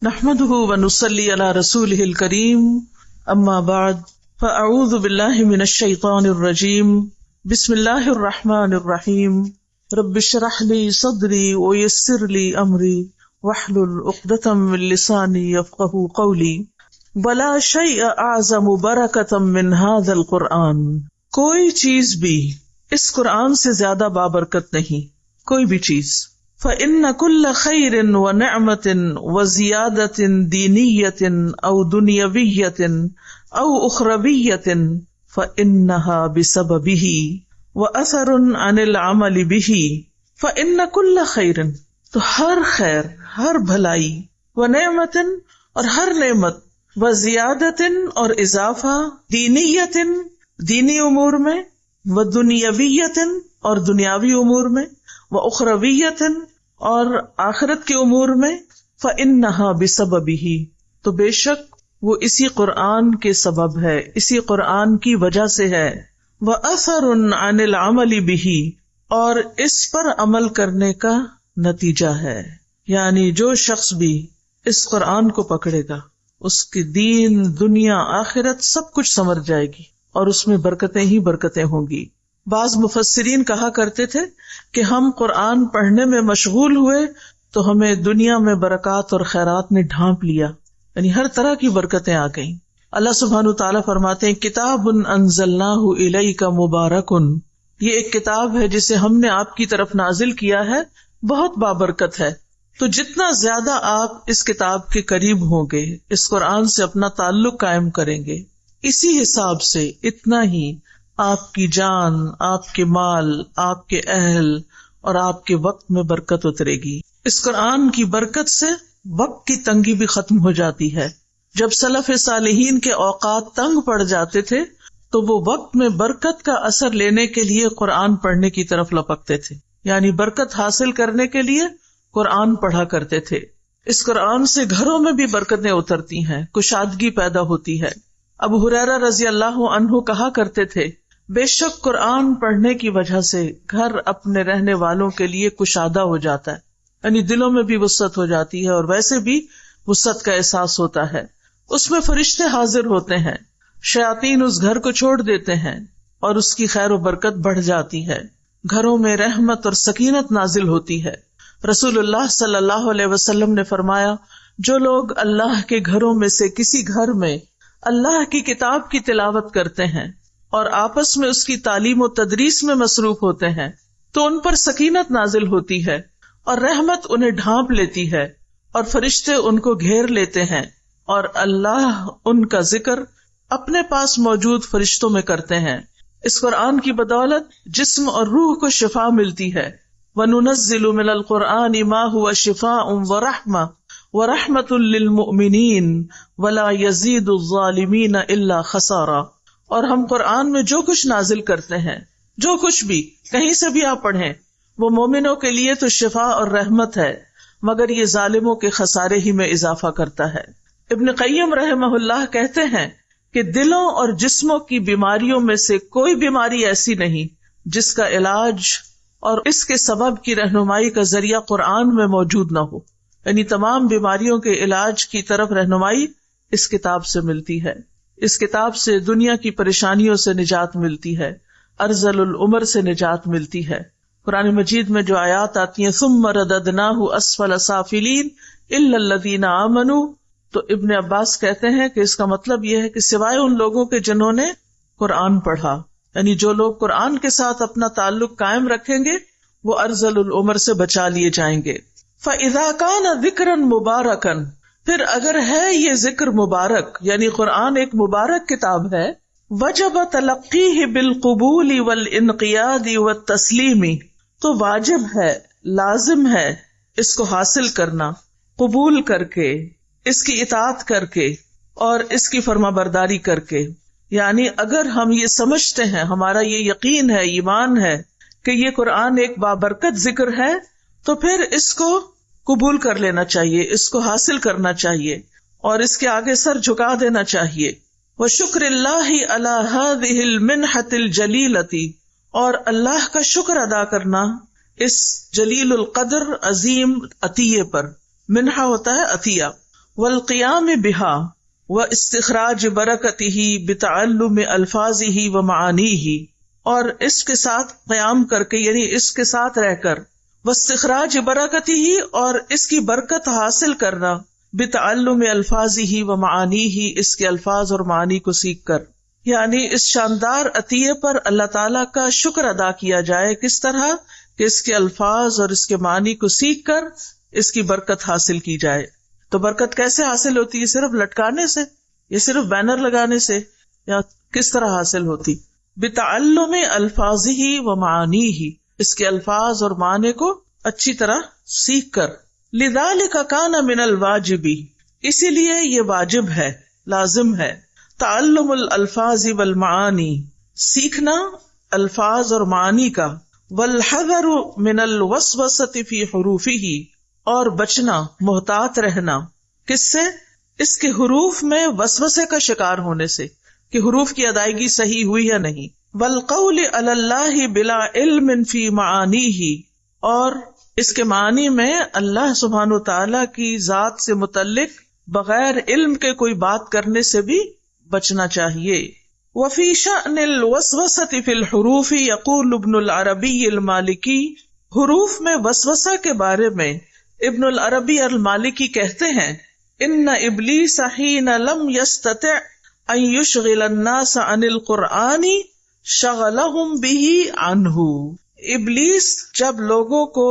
نحمده ونصلي على رسوله الكريم اما بعد فاعوذ بالله من الشيطان الرجيم بسم الله الرحمن الرحيم رب اشرح لي صدري ويسر لي امري واحلل عقدة من لساني يفقهوا قولي ولا شيء اعظم بركة من هذا القرآن. کوئی چیز بھی اس قرآن سے زیادہ بابرکت نہیں، کوئی بھی چیز. فَإِنَّ كُلَّ خَيْرٍ وَنِعْمَةٍ وَزِيَادَةٍ دِينِيَّةٍ أَوْ دُنْيَوِيَّةٍ أَوْ أُخْرَوِيَّةٍ فَإِنَّهَا بِسَبَبِهِ وَأَثَرٌ عَنِ الْعَمَلِ بِهِ. فَإِنَّ كُلَّ خَيْرٍ، تو ہر خیر، ہر بھلائی، وَنِعْمَةٍ اور ہر نعمت، وَزِيَادَةٍ اور اضافہ، دِينِيَّةٍ دینی امور میں، وَدُنْيَوِيَّةٍ اور دنیاوی امور میں، وَأُخْرَوِيَّةٍ اور آخرت کے امور میں. فَإِنَّهَا بِسَبَبِهِ، تو بے شک وہ اسی قرآن کے سبب ہے، اسی قرآن کی وجہ سے ہے. وَأَثَرٌ عَنِ الْعَمَلِ بِهِ، اور اس پر عمل کرنے کا نتیجہ ہے. یعنی جو شخص بھی اس قرآن کو پکڑے گا، اس کی دین، دنیا، آخرت سب کچھ سنور جائے گی اور اس میں برکتیں ہی برکتیں ہوں گی. بعض مفسرین کہا کرتے تھے کہ ہم قرآن پڑھنے میں مشغول ہوئے تو ہمیں دنیا میں برکات اور خیرات نے ڈھانپ لیا، یعنی ہر طرح کی برکتیں آ گئیں. اللہ سبحانہ تعالیٰ فرماتے ہیں کتاب انزلناہ الیک مبارک، یہ ایک کتاب ہے جسے ہم نے آپ کی طرف نازل کیا ہے، بہت بابرکت ہے. تو جتنا زیادہ آپ اس کتاب کے قریب ہوں گے، اس قرآن سے اپنا تعلق قائم کریں گے، اسی حساب سے اتنا ہی آپ کی جان، آپ کے مال، آپ کے اہل اور آپ کے وقت میں برکت اترے گی. اس قرآن کی برکت سے وقت کی تنگی بھی ختم ہو جاتی ہے. جب سلف صالحین کے اوقات تنگ پڑ جاتے تھے تو وہ وقت میں برکت کا اثر لینے کے لیے قرآن پڑھنے کی طرف لپکتے تھے، یعنی برکت حاصل کرنے کے لیے قرآن پڑھا کرتے تھے. اس قرآن سے گھروں میں بھی برکتیں اترتی ہیں، کشادگی پیدا ہوتی ہے. ابو ہریرہ رضی اللہ عنہ کہا کرتے تھے بے شک قرآن پڑھنے کی وجہ سے گھر اپنے رہنے والوں کے لیے کشادہ ہو جاتا ہے، یعنی دلوں میں بھی وسعت ہو جاتی ہے اور ویسے بھی وسعت کا احساس ہوتا ہے. اس میں فرشتے حاضر ہوتے ہیں، شیاطین اس گھر کو چھوڑ دیتے ہیں اور اس کی خیر و برکت بڑھ جاتی ہے. گھروں میں رحمت اور سکینت نازل ہوتی ہے. رسول اللہ صلی اللہ علیہ وسلم نے فرمایا جو لوگ اللہ کے گھروں میں سے کسی گھر میں اللہ کی کتاب کی تلاوت کرتے ہیں اور آپس میں اس کی تعلیم و تدریس میں مصروف ہوتے ہیں تو ان پر سکینت نازل ہوتی ہے اور رحمت انہیں ڈھانپ لیتی ہے اور فرشتے ان کو گھیر لیتے ہیں اور اللہ ان کا ذکر اپنے پاس موجود فرشتوں میں کرتے ہیں. اس قرآن کی بدولت جسم اور روح کو شفا ملتی ہے. وَنُنَزِّلُ مِنَ الْقُرْآنِ مَا هُوَ شِفَاءٌ وَرَحْمَةٌ وَرَحْمَةٌ لِّلْمُؤْمِنِينَ وَلَا يَزِيدُ الظَّالِمِينَ إِلَّا خَسَارًا. اور ہم قرآن میں جو کچھ نازل کرتے ہیں، جو کچھ بھی کہیں سے بھی آپ پڑھیں، وہ مومنوں کے لیے تو شفا اور رحمت ہے، مگر یہ ظالموں کے خسارے ہی میں اضافہ کرتا ہے. ابن قیم رحمہ اللہ کہتے ہیں کہ دلوں اور جسموں کی بیماریوں میں سے کوئی بیماری ایسی نہیں جس کا علاج اور اس کے سبب کی رہنمائی کا ذریعہ قرآن میں موجود نہ ہو. یعنی تمام بیماریوں کے علاج کی طرف رہنمائی اس کتاب سے ملتی ہے. اس کتاب سے دنیا کی پریشانیوں سے نجات ملتی ہے، ارذل العمر سے نجات ملتی ہے. قرآن مجید میں جو آیات آتی ہیں ثم رددناہ اسفل سافلین الا الذین آمنوا، تو ابن عباس کہتے ہیں کہ اس کا مطلب یہ ہے کہ سوائے ان لوگوں کے جنہوں نے قرآن پڑھا، یعنی جو لوگ قرآن کے ساتھ اپنا تعلق قائم رکھیں گے وہ ارذل العمر سے بچا لیے جائیں گے. فَإِذَا كَانَ ذِكْرًا مُبَارَكًا، پھر اگر ہے یہ ذکر مبارک، یعنی قرآن ایک مبارک کتاب ہے، وجب تلقیہ بالقبول والانقیاد والتسلیم، تو واجب ہے، لازم ہے اس کو حاصل کرنا، قبول کر کے، اس کی اطاعت کر کے اور اس کی فرما برداری کر کے. یعنی اگر ہم یہ سمجھتے ہیں، ہمارا یہ یقین ہے، ایمان ہے کہ یہ قرآن ایک بابرکت ذکر ہے، تو پھر اس کو قبول کر لینا چاہیے، اس کو حاصل کرنا چاہیے اور اس کے آگے سر جھکا دینا چاہیے. وشکر اللہ علی ہذہ المنحۃ الجلیلۃ، اور اللہ کا شکر ادا کرنا اس جلیل القدر عظیم عطیے پر. منحہ ہوتا ہے عطیہ. والقیام بہا واستخراج برکتہ بتعلم الفاظہ ومعانیہ، اور اس کے ساتھ قیام کر کے یعنی اس کے ساتھ رہ کر، واستخراج برکتہ اور اس کی برکت حاصل کرنا، بتعلم الفاظہ ومعانیہ اس کے الفاظ اور معنی کو سیکھ کر، یعنی اس شاندار عطیے پر اللہ تعالیٰ کا شکر ادا کیا جائے. کس طرح کہ اس کے الفاظ اور اس کے معنی کو سیکھ کر اس کی برکت حاصل کی جائے. تو برکت کیسے حاصل ہوتی ہے؟ صرف لٹکانے سے یا صرف بینر لگانے سے، یا کس طرح حاصل ہوتی؟ بتعلم الفاظہ ومعانیہ اس کے الفاظ اور معنی کو اچھی طرح سیکھ کر. لذالک کان من الواجب اسی لیے یہ واجب ہے، لازم ہے، تعلم الالفاظ والمعانی سیکھنا الفاظ اور معنی کا، والحذر من الوسوسة فی حروفہ اور بچنا، محتاط رہنا کس سے؟ اس کے حروف میں وسوسے کا شکار ہونے سے کہ حروف کی ادائیگی صحیح ہوئی یا نہیں. والقول علی اللہ بلا علم فی معانیہ اور اس کے معنی میں اللہ سبحانہ وتعالی کی ذات سے متعلق بغیر علم کے کوئی بات کرنے سے بھی بچنا چاہیے. وفی شأن الوسوسة فی الحروف یقول ابن العربی المالکی حروف میں وسوسہ کے بارے میں ابن العربی المالکی کہتے ہیں، ان ابلیس حین لم یستطع ان یشغل الناس عن القرآن شغلہم بہ عنہ. ابلیس جب لوگوں کو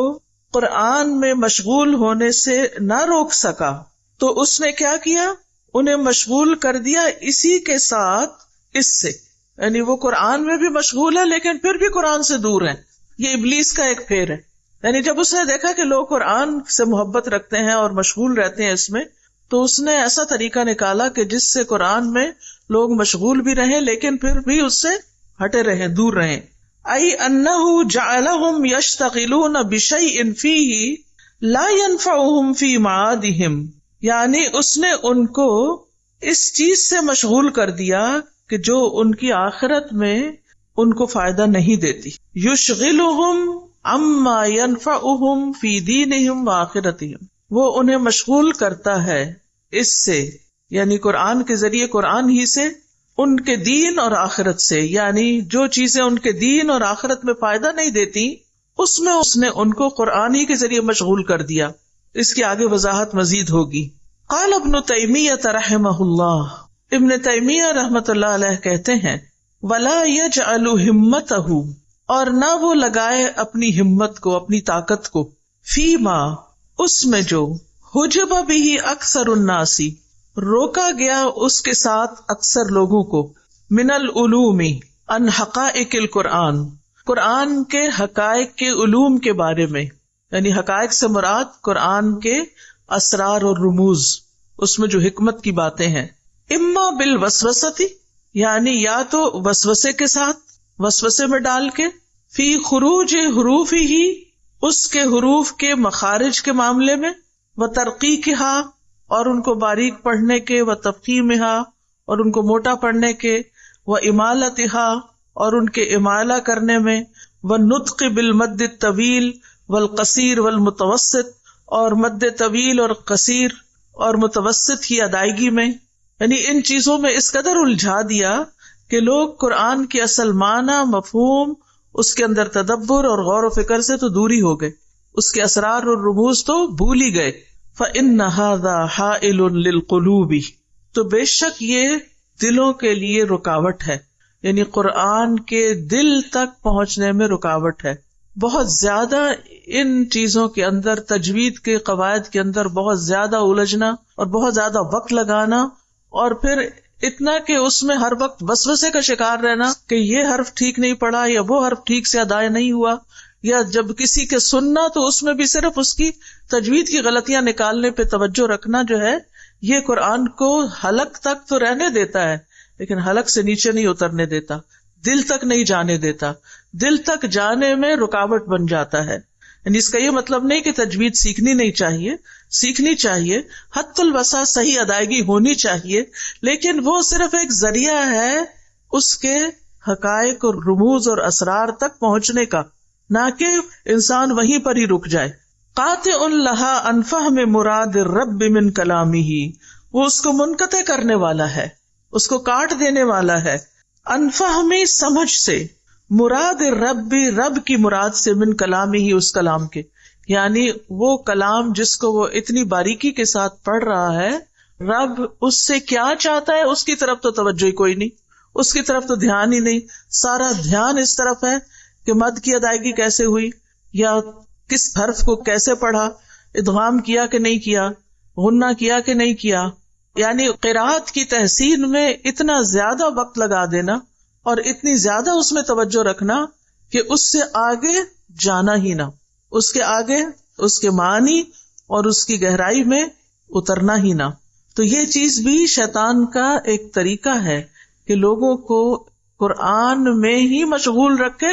قرآن میں مشغول ہونے سے نہ روک سکا تو اس نے کیا کیا؟ انہیں مشغول کر دیا اسی کے ساتھ اس سے، یعنی وہ قرآن میں بھی مشغول ہے لیکن پھر بھی قرآن سے دور ہیں. یہ ابلیس کا ایک پھیر ہے. یعنی جب اس نے دیکھا کہ لوگ قرآن سے محبت رکھتے ہیں اور مشغول رہتے ہیں اس میں، تو اس نے ایسا طریقہ نکالا کہ جس سے قرآن میں لوگ مشغول بھی رہیں لیکن پھر بھی اس سے ہٹے رہیں، دور رہیں. ای انہ جعلہم یشتغلون بشیء فیہ لا ینفعہم فی معادہم، یعنی اس نے ان کو اس چیز سے مشغول کر دیا کہ جو ان کی آخرت میں ان کو فائدہ نہیں دیتی. یشغلہم عما ینفعہم فی دینہم وآخرتہم، وہ انہیں مشغول کرتا ہے اس سے، یعنی قرآن کے ذریعے، قرآن ہی سے، ان کے دین اور آخرت سے، یعنی جو چیزیں ان کے دین اور آخرت میں فائدہ نہیں دیتی اس میں اس نے ان کو قرآن ہی کے ذریعے مشغول کر دیا. اس کی آگے وضاحت مزید ہوگی. قال ابن تیمیہ رحمہ اللہ، ابن تیمیہ رحمۃ اللہ علیہ کہتے ہیں، ولا یجعل ہمتہ اور نہ وہ لگائے اپنی ہمت کو، اپنی طاقت کو، فیما اس میں جو حجب بھی اکثر الناس روکا گیا اس کے ساتھ اکثر لوگوں کو، من العلوم ان حقائق القرآن قرآن کے حقائق کے علوم کے بارے میں، یعنی حقائق سے مراد قرآن کے اسرار اور رموز، اس میں جو حکمت کی باتیں ہیں. اما بالوسوسۃ یعنی یا تو وسوسے کے ساتھ، وسوسے میں ڈال کے، فی خروج حروف ہی اس کے حروف کے مخارج کے معاملے میں، و ترقیقہا اور ان کو باریک پڑھنے کے، و تفخیمہا اور ان کو موٹا پڑھنے کے، و امالتہا اور ان کے امالہ کرنے میں، و نطق بالمد الطویل والقصیر والمتوسط اور مد طویل اور قصیر اور متوسط کی ادائیگی میں. یعنی ان چیزوں میں اس قدر الجھا دیا کہ لوگ قرآن کی اصل معنی، مفہوم، اس کے اندر تدبر اور غور و فکر سے تو دوری ہو گئے، اس کے اسرار اور رموز تو بھول ہی گئے. فَإِنَّ هَذَا حَائِلٌ لِلْقُلُوبِ تو بے شک یہ دلوں کے لیے رکاوٹ ہے، یعنی قرآن کے دل تک پہنچنے میں رکاوٹ ہے. بہت زیادہ ان چیزوں کے اندر، تجوید کے قواعد کے اندر بہت زیادہ الجھنا اور بہت زیادہ وقت لگانا، اور پھر اتنا کہ اس میں ہر وقت وسوسے کا شکار رہنا کہ یہ حرف ٹھیک نہیں پڑا یا وہ حرف ٹھیک سے ادا نہیں ہوا، یا جب کسی کے سننا تو اس میں بھی صرف اس کی تجوید کی غلطیاں نکالنے پہ توجہ رکھنا جو ہے، یہ قرآن کو حلق تک تو رہنے دیتا ہے لیکن حلق سے نیچے نہیں اترنے دیتا، دل تک نہیں جانے دیتا، دل تک جانے میں رکاوٹ بن جاتا ہے. یعنی اس کا یہ مطلب نہیں کہ تجوید سیکھنی نہیں چاہیے، سیکھنی چاہیے، حد الوسع صحیح ادائیگی ہونی چاہیے، لیکن وہ صرف ایک ذریعہ ہے اس کے حقائق اور رموز اور اسرار تک پہنچنے کا، نہ کہ انسان وہیں پر ہی رک جائے. قاطع لہا عن فہم مراد الرب من کلامہ، وہ اس کو منقطع کرنے والا ہے، اس کو کاٹ دینے والا ہے، عن فہم سمجھ سے، مراد الرب رب کی مراد سے، من کلامہ اس کلام کے، یعنی وہ کلام جس کو وہ اتنی باریکی کے ساتھ پڑھ رہا ہے، رب اس سے کیا چاہتا ہے اس کی طرف تو توجہ ہی کوئی نہیں، اس کی طرف تو دھیان ہی نہیں، سارا دھیان اس طرف ہے کہ مد کی ادائیگی کیسے ہوئی، یا کس حرف کو کیسے پڑھا، ادغام کیا کہ نہیں کیا، غنہ کیا کہ نہیں کیا، یعنی قرات کی تحسین میں اتنا زیادہ وقت لگا دینا اور اتنی زیادہ اس میں توجہ رکھنا کہ اس سے آگے جانا ہی نہ، اس کے آگے اس کے معنی اور اس کی گہرائی میں اترنا ہی نہ. تو یہ چیز بھی شیطان کا ایک طریقہ ہے کہ لوگوں کو قرآن میں ہی مشغول رکھے،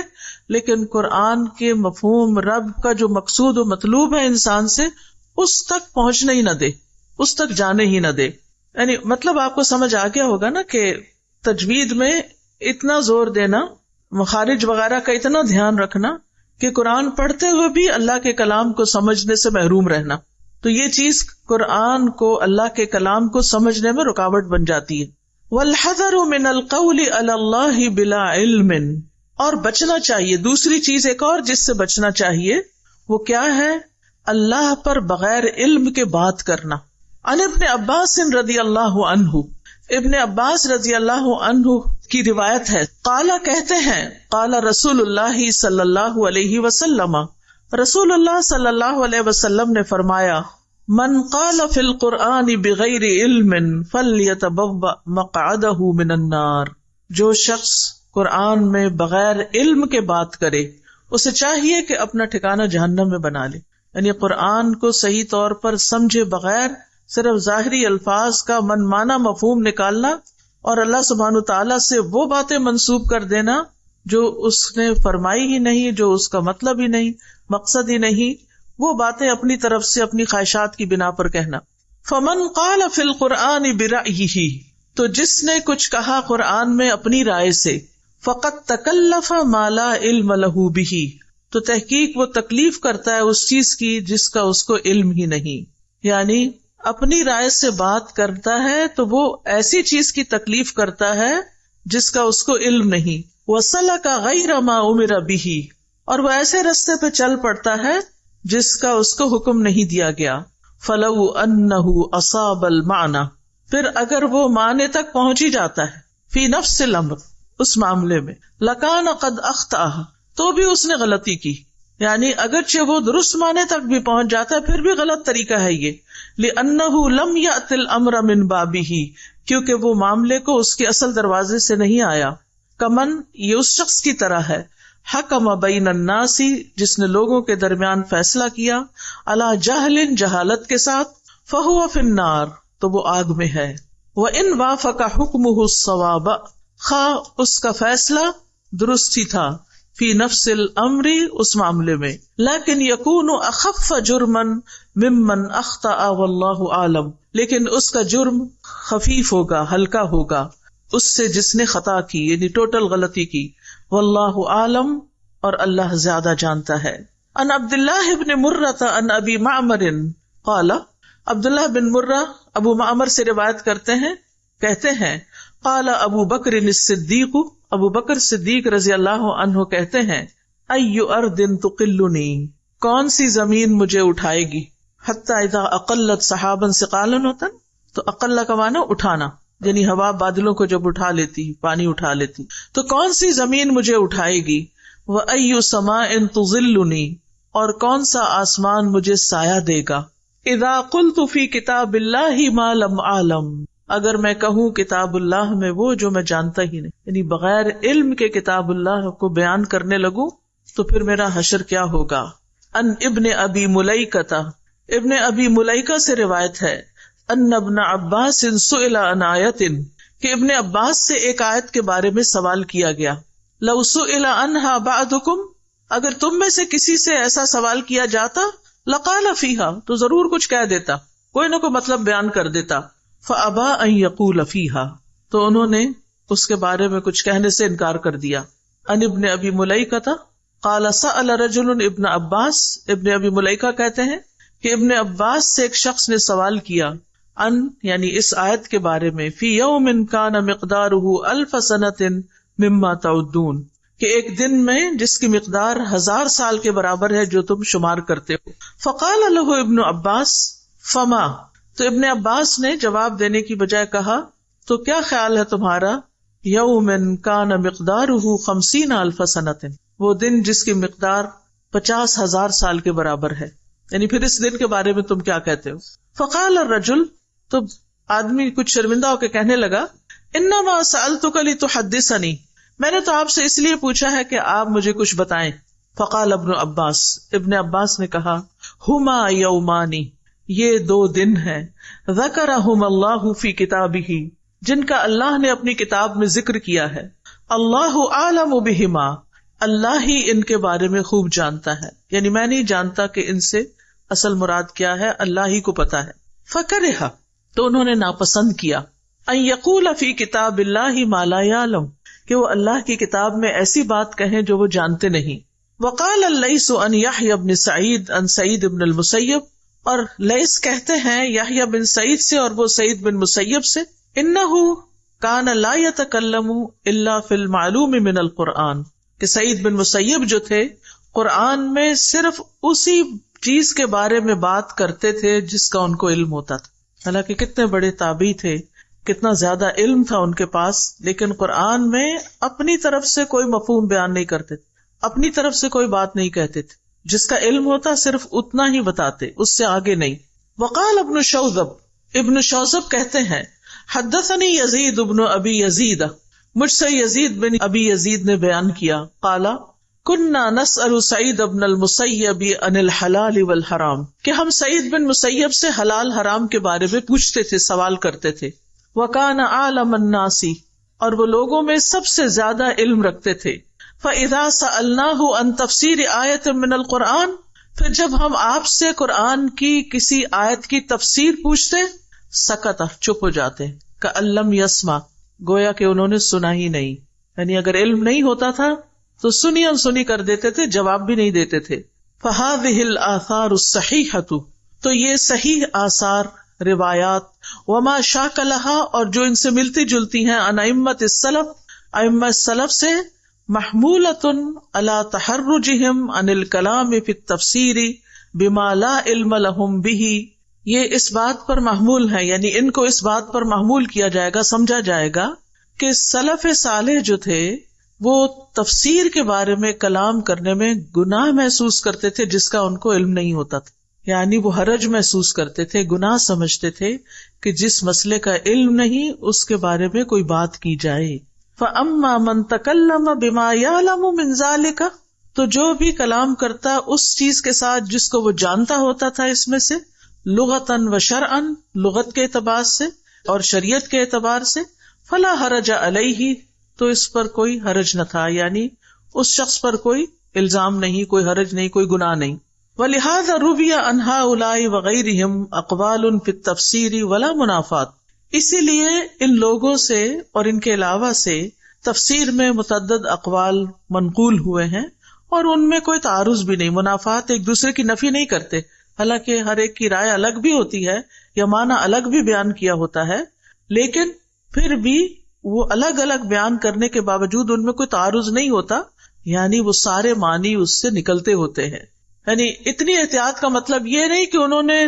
لیکن قرآن کے مفہوم، رب کا جو مقصود و مطلوب ہے انسان سے، اس تک پہنچنے ہی نہ دے، اس تک جانے ہی نہ دے. یعنی مطلب آپ کو سمجھ آ گیا ہوگا نا کہ تجوید میں اتنا زور دینا، مخارج وغیرہ کا اتنا دھیان رکھنا کہ قرآن پڑھتے ہوئے بھی اللہ کے کلام کو سمجھنے سے محروم رہنا. تو یہ چیز قرآن کو، اللہ کے کلام کو سمجھنے میں رکاوٹ بن جاتی ہے. وَالْحَذَرُ مِنَ الْقَوْلِ عَلَى اللَّهِ بِلَا عِلْمٍ، اور بچنا چاہیے، دوسری چیز ایک اور جس سے بچنا چاہیے وہ کیا ہے؟ اللہ پر بغیر علم کے بات کرنا. عن ابن عباس رضی اللہ عنہ، ابن عباس رضی اللہ عنہ کی روایت ہے، قال کہتے ہیں، قال رسول اللہ صلی اللہ علیہ وسلم، رسول اللہ صلی اللہ علیہ وسلم نے فرمایا، من قال فی القرآن بغیر علم فلیتبوأ مقعدہ من النار، جو شخص قرآن میں بغیر علم کے بات کرے اسے چاہیے کہ اپنا ٹھکانہ جہنم میں بنا لے. یعنی قرآن کو صحیح طور پر سمجھے بغیر صرف ظاہری الفاظ کا من مانا مفہوم نکالنا اور اللہ سبحانہ تعالیٰ سے وہ باتیں منسوب کر دینا جو اس نے فرمائی ہی نہیں، جو اس کا مطلب ہی نہیں، مقصد ہی نہیں، وہ باتیں اپنی طرف سے اپنی خواہشات کی بنا پر کہنا. فمن قال فی القرآن برأیہ، تو جس نے کچھ کہا قرآن میں اپنی رائے سے، فقد تکلف ما لا علم لہ بہ، تو تحقیق وہ تکلیف کرتا ہے اس چیز کی جس کا اس کو علم ہی نہیں. یعنی اپنی رائے سے بات کرتا ہے تو وہ ایسی چیز کی تکلیف کرتا ہے جس کا اس کو علم نہیں. وَسَلَكَ غَيْرَ مَا أُمِرَ بِهِ، اور وہ ایسے رستے پہ چل پڑتا ہے جس کا اس کو حکم نہیں دیا گیا. فَلَوْ أَنَّهُ أَصَابَ الْمَعْنَى، پھر اگر وہ معنی تک پہنچ ہی جاتا ہے، فی نفس الامر، اس معاملے میں، لَكَانَ قَدْ أَخْطَأَ، تو بھی اس نے غلطی کی. یعنی اگرچہ وہ درست معنی تک بھی پہنچ جاتا ہے پھر بھی غلط طریقہ ہے یہ. لِأَنَّهُ لَمْ يَأْتِ الْأَمْرَ مِنْ بَابِهِ، کیونکہ وہ معاملے کو اس کے اصل دروازے سے نہیں آیا. کمن، یہ اس شخص کی طرح ہے، حکم بین الناس، جس نے لوگوں کے درمیان فیصلہ کیا، علی جہل، جہالت کے ساتھ، فہو فی النار، تو وہ آگ میں ہے. وَإِنْ وَافَقَ حُکْمُهُ الصَّوَابَ، خواہ اس کا فیصلہ درست ہی تھا، فی نفس الامر، اس معاملے میں، لیکن یکون اخف جرما ممن اخطأ واللہ عالم، لیکن اس کا جرم خفیف ہوگا، ہلکا ہوگا اس سے جس نے خطا کی، یعنی ٹوٹل غلطی کی. واللہ عالم، اور اللہ زیادہ جانتا ہے. ان عبداللہ بن مرہ ان ابی معمر قال، عبداللہ بن مرہ ابو معمر سے روایت کرتے ہیں، کہتے ہیں، قال ابو بکر الصدیق، ابو بکر صدیق رضی اللہ عنہ کہتے ہیں، ای ارض تقلنی، کون سی زمین مجھے اٹھائے گی، حتی اذا اقلت سحابا ثقالا ہوتا، تو اقلہ کا معنی اٹھانا، یعنی ہوا بادلوں کو جب اٹھا لیتی، پانی اٹھا لیتی، تو کون سی زمین مجھے اٹھائے گی. وَأَيُّ سَمَاءٍ تُظِلُّنِي، اور کون سا آسمان مجھے سایہ دے گا. اِذَا قُلْتُ فِي كِتَابِ اللَّهِ مَا لَمْ أَعْلَمْ، اگر میں کہوں کتاب اللہ میں وہ جو میں جانتا ہی نہیں، یعنی بغیر علم کے کتاب اللہ کو بیان کرنے لگوں تو پھر میرا حشر کیا ہوگا. ان ابن ابی ملیکہ، ابن ابی ملیکہ سے روایت ہے، ان ابن عباس سئل عن آیت، کہ ابن عباس سے ایک آیت کے بارے میں سوال کیا گیا. لو سئل عنہا بعضکم، اگر تم میں سے کسی سے ایسا سوال کیا جاتا، لقال فیہا، تو ضرور کچھ کہہ دیتا، کوئی نہ کوئی مطلب بیان کر دیتا. فابا ان یقول فیہا، تو انہوں نے اس کے بارے میں کچھ کہنے سے انکار کر دیا. ان ابن ابی ملیکہ، قال سأل رجل ابن عباس، ابن ابی ملیکہ کہتے ہیں کہ ابن عباس سے ایک شخص نے سوال کیا ان یعنی اس آیت کے بارے میں، فی یوم کان مقدارہ 1000 سنۃ مما تعدون، کہ ایک دن میں جس کی مقدار 1000 سال کے برابر ہے جو تم شمار کرتے ہو. فقال له ابن عباس فما، تو ابن عباس نے جواب دینے کی بجائے کہا تو کیا خیال ہے تمہارا، یوم کان مقدارہ 50,000 سنۃ، وہ دن جس کی مقدار 50,000 سال کے برابر ہے، یعنی پھر اس دن کے بارے میں تم کیا کہتے ہو. فقال الرجل، تو آدمی کچھ شرمندہ ہو کے کہنے لگا، انما سألتک لتحدثنی، میں نے تو آپ سے اس لیے پوچھا ہے کہ آپ مجھے کچھ بتائیں. فقال ابن عباس، ابن عباس نے کہا، ہما یومانی، یہ 2 دن ہیں، ذکرہم اللہ فی کتابہ، جن کا اللہ نے اپنی کتاب میں ذکر کیا ہے، اللہ اعلم بہما، اللہ ہی ان کے بارے میں خوب جانتا ہے، یعنی میں نہیں جانتا کہ ان سے اصل مراد کیا ہے، اللہ ہی کو پتا ہے. فکرہ، تو انہوں نے ناپسند کیا، ان یقول فی کتاب اللہ ما لا یعلم، کہ وہ اللہ کی کتاب میں ایسی بات کہیں جو وہ جانتے نہیں. وقال اللیث عن یحیی بن سعید عن سعید بن المسیب، اور لیث کہتے ہیں یحیی بن سعید سے اور وہ سعید بن مسیب سے، انہ کان لا یتکلم الا فی المعلوم من القرآن، کہ سعید بن مسیب جو تھے قرآن میں صرف اسی چیز کے بارے میں بات کرتے تھے جس کا ان کو علم ہوتا تھا. حالانکہ کتنے بڑے تابعی تھے، کتنا زیادہ علم تھا ان کے پاس، لیکن قرآن میں اپنی طرف سے کوئی مفہوم بیان نہیں کرتے تھے، اپنی طرف سے کوئی بات نہیں کہتے تھے، جس کا علم ہوتا صرف اتنا ہی بتاتے، اس سے آگے نہیں. وقال ابن شوذب، ابن شوذب کہتے ہیں حدثنی یزید ابن ابی یزید، مجھ سے یزید بن ابی یزید نے بیان کیا، قال کننا نسأل سعید بن المسیب عن الحلال والحرام، کہ ہم سعید بن مسیب سے حلال حرام کے بارے میں پوچھتے تھے، سوال کرتے تھے. وکان اعلم الناس، اور وہ لوگوں میں سب سے زیادہ علم رکھتے تھے. فاذا سألناه عن تفسیر آیت من القرآن، پھر جب ہم آپ سے قرآن کی کسی آیت کی تفسیر پوچھتے، سکت، چپ ہو جاتے، کأن لم یسمع، گویا کہ انہوں نے سنا ہی نہیں، یعنی اگر علم نہیں ہوتا تھا تو سنی انسنی کر دیتے تھے، جواب بھی نہیں دیتے تھے. فهذه الآثار الصحیحۃ، تو یہ صحیح آثار، روایات، وما شاک لہا، اور جو ان سے ملتی جلتی ہیں، عن ائمۃ السلف، ائمہ السلف سے، محمولۃ علی تحرجہم عن الکلام فی التفسیر بما لا علم لہم بہ، یہ اس بات پر محمول ہے، یعنی ان کو اس بات پر محمول کیا جائے گا، سمجھا جائے گا کہ سلف صالح جو تھے وہ تفسیر کے بارے میں کلام کرنے میں گناہ محسوس کرتے تھے جس کا ان کو علم نہیں ہوتا تھا، یعنی وہ حرج محسوس کرتے تھے، گناہ سمجھتے تھے کہ جس مسئلے کا علم نہیں اس کے بارے میں کوئی بات کی جائے. فَأَمَّا مَن تَكَلَّمَ بِمَا يَعْلَمُ مِن ذَلِكَ، تو جو بھی کلام کرتا اس چیز کے ساتھ جس کو وہ جانتا ہوتا تھا اس میں سے، لغتاً و شرعاً، لغت کے اعتبار سے اور شریعت کے اعتبار سے، فلا حرج علیہ، تو اس پر کوئی حرج نہ تھا، یعنی اس شخص پر کوئی الزام نہیں، کوئی حرج نہیں، کوئی گناہ نہیں. وَلِهَذَا رُوِيَ عَنْ هَؤُلَاءِ وَغَيْرِهِمْ أَقْوَالٌ فِي التَّفْسِيرِ وَلَا مُنَافَاتٌ، اسی لیے ان لوگوں سے اور ان کے علاوہ سے تفسیر میں متعدد اقوال منقول ہوئے ہیں اور ان میں کوئی تعارض بھی نہیں، منافات، ایک دوسرے کی نفی نہیں کرتے، حالانکہ ہر ایک کی رائے الگ بھی ہوتی ہے یا معنی الگ بھی بیان کیا ہوتا ہے، لیکن پھر بھی وہ الگ الگ بیان کرنے کے باوجود ان میں کوئی تعارض نہیں ہوتا، یعنی وہ سارے معنی اس سے نکلتے ہوتے ہیں. یعنی اتنی احتیاط کا مطلب یہ نہیں کہ انہوں نے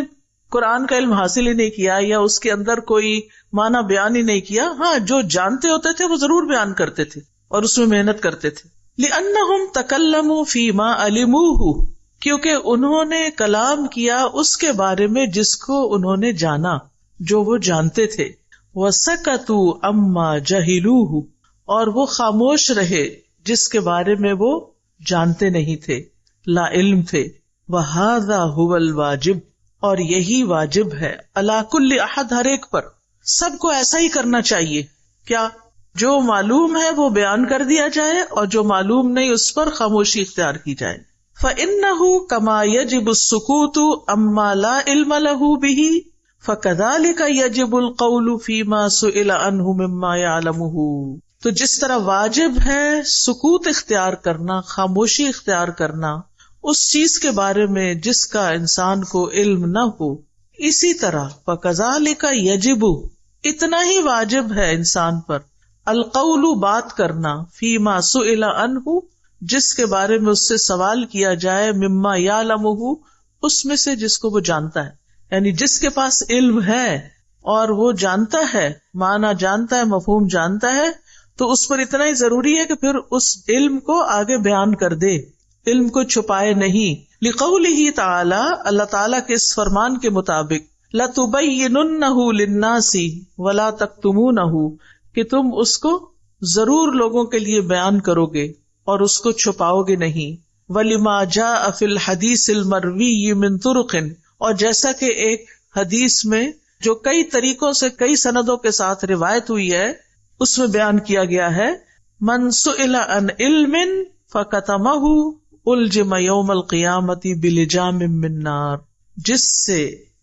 قرآن کا علم حاصل ہی نہیں کیا یا اس کے اندر کوئی معنی بیان ہی نہیں کیا، ہاں جو جانتے ہوتے تھے وہ ضرور بیان کرتے تھے اور اس میں محنت کرتے تھے. لِأَنَّهُمْ تَكَلَّمُوا فِي مَا عَلِمُوهُ، کیونکہ انہوں نے کلام کیا اس کے بارے میں جس کو انہوں نے جانا، جو وہ جانتے تھے. وَسَكَتُوا عَمَّا جَهِلُوهُ، اور وہ خاموش رہے جس کے بارے میں وہ جانتے نہیں تھے، لا علم تھے. وَهَذَا هُوَ الْوَاجِبُ، اور یہی واجب ہے، عَلَى كُلِّ أَحَدٍ، ہر ایک پر، سب کو ایسا ہی کرنا چاہیے. کیا؟ جو معلوم ہے وہ بیان کر دیا جائے اور جو معلوم نہیں اس پر خاموشی اختیار کی جائے. فَإِنَّهُ كَمَا يَجِبُ السُّكُوتُ عَمَّا لَا عِلْمَ لَهُ بِهِ فَكَذَلِكَ يَجِبُ الْقَوْلُ فِي مَا سُئِلَ عَنْهُ مِمَّا يَعْلَمُهُ. تو جس طرح واجب ہے سکوت اختیار کرنا، خاموشی اختیار کرنا اس چیز کے بارے میں جس کا انسان کو علم نہ ہو، اسی طرح فَكَذَلِكَ يَجِبُ اتنا ہی واجب ہے انسان پر القول بات کرنا فیما سئل عنہ جس کے بارے میں اس سے سوال کیا جائے، مما یعلمہ اس میں سے جس کو وہ جانتا ہے، یعنی جس کے پاس علم ہے اور وہ جانتا ہے، معنی جانتا ہے، مفہوم جانتا ہے، تو اس پر اتنا ہی ضروری ہے کہ پھر اس علم کو آگے بیان کر دے، علم کو چھپائے نہیں۔ لقولہ تعالی اللہ تعالیٰ کے اس فرمان کے مطابق لَتُبَيِّنُنَّهُ لِلنَّاسِ وَلَا تَكْتُمُونَهُ کہ تم اس کو ضرور لوگوں کے لیے بیان کرو گے اور اس کو چھپاؤ گے نہیں۔ وَلِمَا جَاءَ فِي الْحَدِيثِ الْمَرْوِيِّ مِن طُرُقٍ اور جیسا کہ ایک حدیث میں جو کئی طریقوں سے کئی سندوں کے ساتھ روایت ہوئی ہے اس میں بیان کیا گیا ہے، من سئل عن علم فکتمہ الجم یوم القیامت بلجام من نار جس سے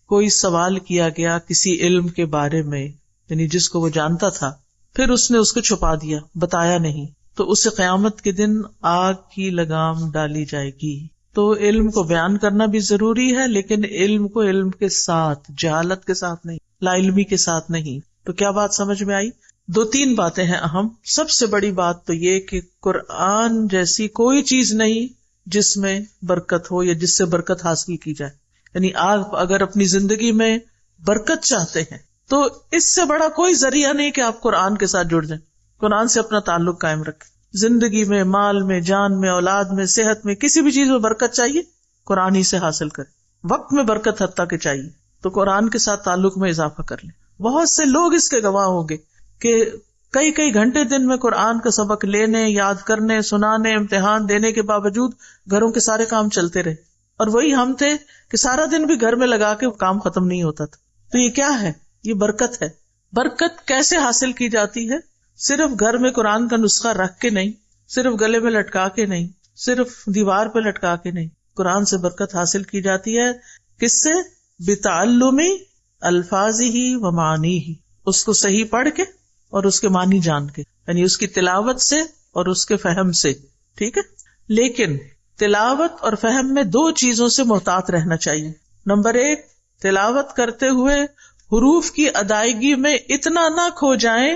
کوئی سوال کیا گیا کسی علم کے بارے میں، یعنی جس کو وہ جانتا تھا، پھر اس نے اس کو چھپا دیا، بتایا نہیں، تو اسے قیامت کے دن آگ کی لگام ڈالی جائے گی۔ تو علم کو بیان کرنا بھی ضروری ہے، لیکن علم کو علم کے ساتھ، جہالت کے ساتھ نہیں، لا علمی کے ساتھ نہیں۔ تو کیا بات سمجھ میں آئی؟ 2-3 باتیں ہیں اہم۔ سب سے بڑی بات تو یہ کہ قرآن جیسی کوئی چیز نہیں جس میں برکت ہو یا جس سے برکت حاصل کی جائے، یعنی آپ اگر اپنی زندگی میں برکت چاہتے ہیں تو اس سے بڑا کوئی ذریعہ نہیں کہ آپ قرآن کے ساتھ جڑ جائیں، قرآن سے اپنا تعلق قائم رکھیں۔ زندگی میں، مال میں، جان میں، اولاد میں، صحت میں، کسی بھی چیز میں برکت چاہیے قرآن ہی سے حاصل کریں۔ وقت میں برکت حتیٰ کہ چاہیے تو قرآن کے ساتھ تعلق میں اضافہ کر لیں۔ بہت سے لوگ اس کے گواہ ہوں گے کہ کئی گھنٹے دن میں قرآن کا سبق لینے، یاد کرنے، سنانے، امتحان دینے کے باوجود گھروں کے سارے کام چلتے رہے، اور وہی ہم تھے کہ سارا دن بھی گھر میں لگا کے کام ختم نہیں ہوتا تھا۔ تو یہ کیا ہے؟ یہ برکت ہے۔ برکت کیسے حاصل کی جاتی ہے؟ صرف گھر میں قرآن کا نسخہ رکھ کے نہیں، صرف گلے میں لٹکا کے نہیں، صرف دیوار پہ لٹکا کے نہیں۔ قرآن سے برکت حاصل کی جاتی ہے کس سے؟ بتعلم الفاظہ و معانیہ، اس کو صحیح پڑھ کے اور اس کے معنی جان کے، یعنی اس کی تلاوت سے اور اس کے فہم سے، ٹھیک ہے؟ لیکن تلاوت اور فہم میں 2 چیزوں سے محتاط رہنا چاہیے۔ نمبر 1، تلاوت کرتے ہوئے حروف کی ادائیگی میں اتنا نہ کھو جائیں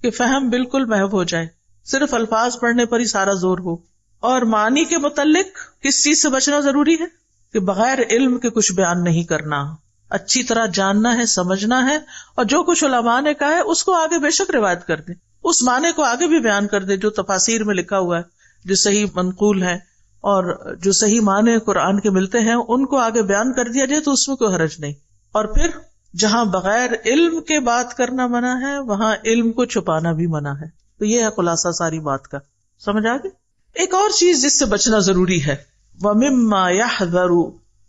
کہ فہم بالکل محو ہو جائے، صرف الفاظ پڑھنے پر ہی سارا زور ہو۔ اور معنی کے متعلق کس چیز سے بچنا ضروری ہے؟ کہ بغیر علم کے کچھ بیان نہیں کرنا، اچھی طرح جاننا ہے، سمجھنا ہے، اور جو کچھ علماء نے کہا ہے اس کو آگے بے شک روایت کر دیں، اس معنی کو آگے بھی بیان کر دیں جو تفاسیر میں لکھا ہوا ہے، جو صحیح منقول ہے، اور جو صحیح معنی قرآن کے ملتے ہیں ان کو آگے بیان کر دیا جائے تو اس میں کوئی حرج نہیں۔ اور پھر جہاں بغیر علم کے بات کرنا منع ہے وہاں علم کو چھپانا بھی منع ہے۔ تو یہ ہے خلاصہ ساری بات کا، سمجھ آ گئی؟ ایک اور چیز جس سے بچنا ضروری ہے، وَمِمَّا يَحْذَرُ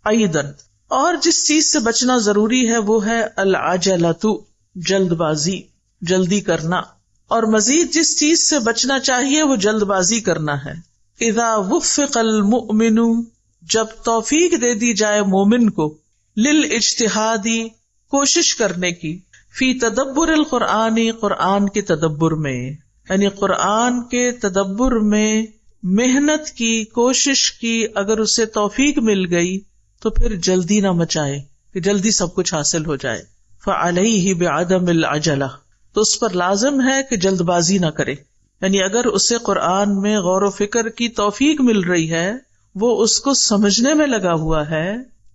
أَيْضًا، اور جس چیز سے بچنا ضروری ہے وہ ہے العجلۃ، جلد بازی، جلدی کرنا۔ اور مزید جس چیز سے بچنا چاہیے وہ جلد بازی کرنا ہے۔ اذا وفق المؤمن، جب توفیق دے دی جائے مومن کو، للاجتہاد، کوشش کرنے کی، فی تدبر القرآن، قرآن کے تدبر میں، یعنی قرآن کے تدبر میں محنت کی، کوشش کی، اگر اسے توفیق مل گئی تو پھر جلدی نہ مچائے کہ جلدی سب کچھ حاصل ہو جائے۔ فعلیہ بعدم العجلہ، تو اس پر لازم ہے کہ جلد بازی نہ کرے، یعنی اگر اسے قرآن میں غور و فکر کی توفیق مل رہی ہے، وہ اس کو سمجھنے میں لگا ہوا ہے،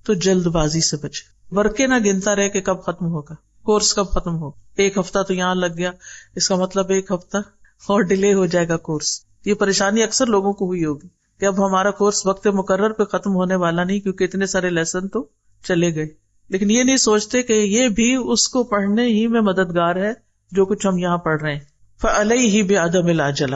تو جلد بازی سے بچے۔ ورقے نہ گنتا رہے کہ کب ختم ہوگا، کورس کب ختم ہوگا، 1 ہفتہ تو یہاں لگ گیا، اس کا مطلب 1 ہفتہ اور ڈیلے ہو جائے گا کورس۔ یہ پریشانی اکثر لوگوں کو ہوئی ہوگی کہ اب ہمارا کورس وقت مقرر پہ ختم ہونے والا نہیں، کیونکہ اتنے سارے لیسن تو چلے گئے، لیکن یہ نہیں سوچتے کہ یہ بھی اس کو پڑھنے ہی میں مددگار ہے جو کچھ ہم یہاں پڑھ رہے ہیں۔ فعلیہ بعدم العجلہ،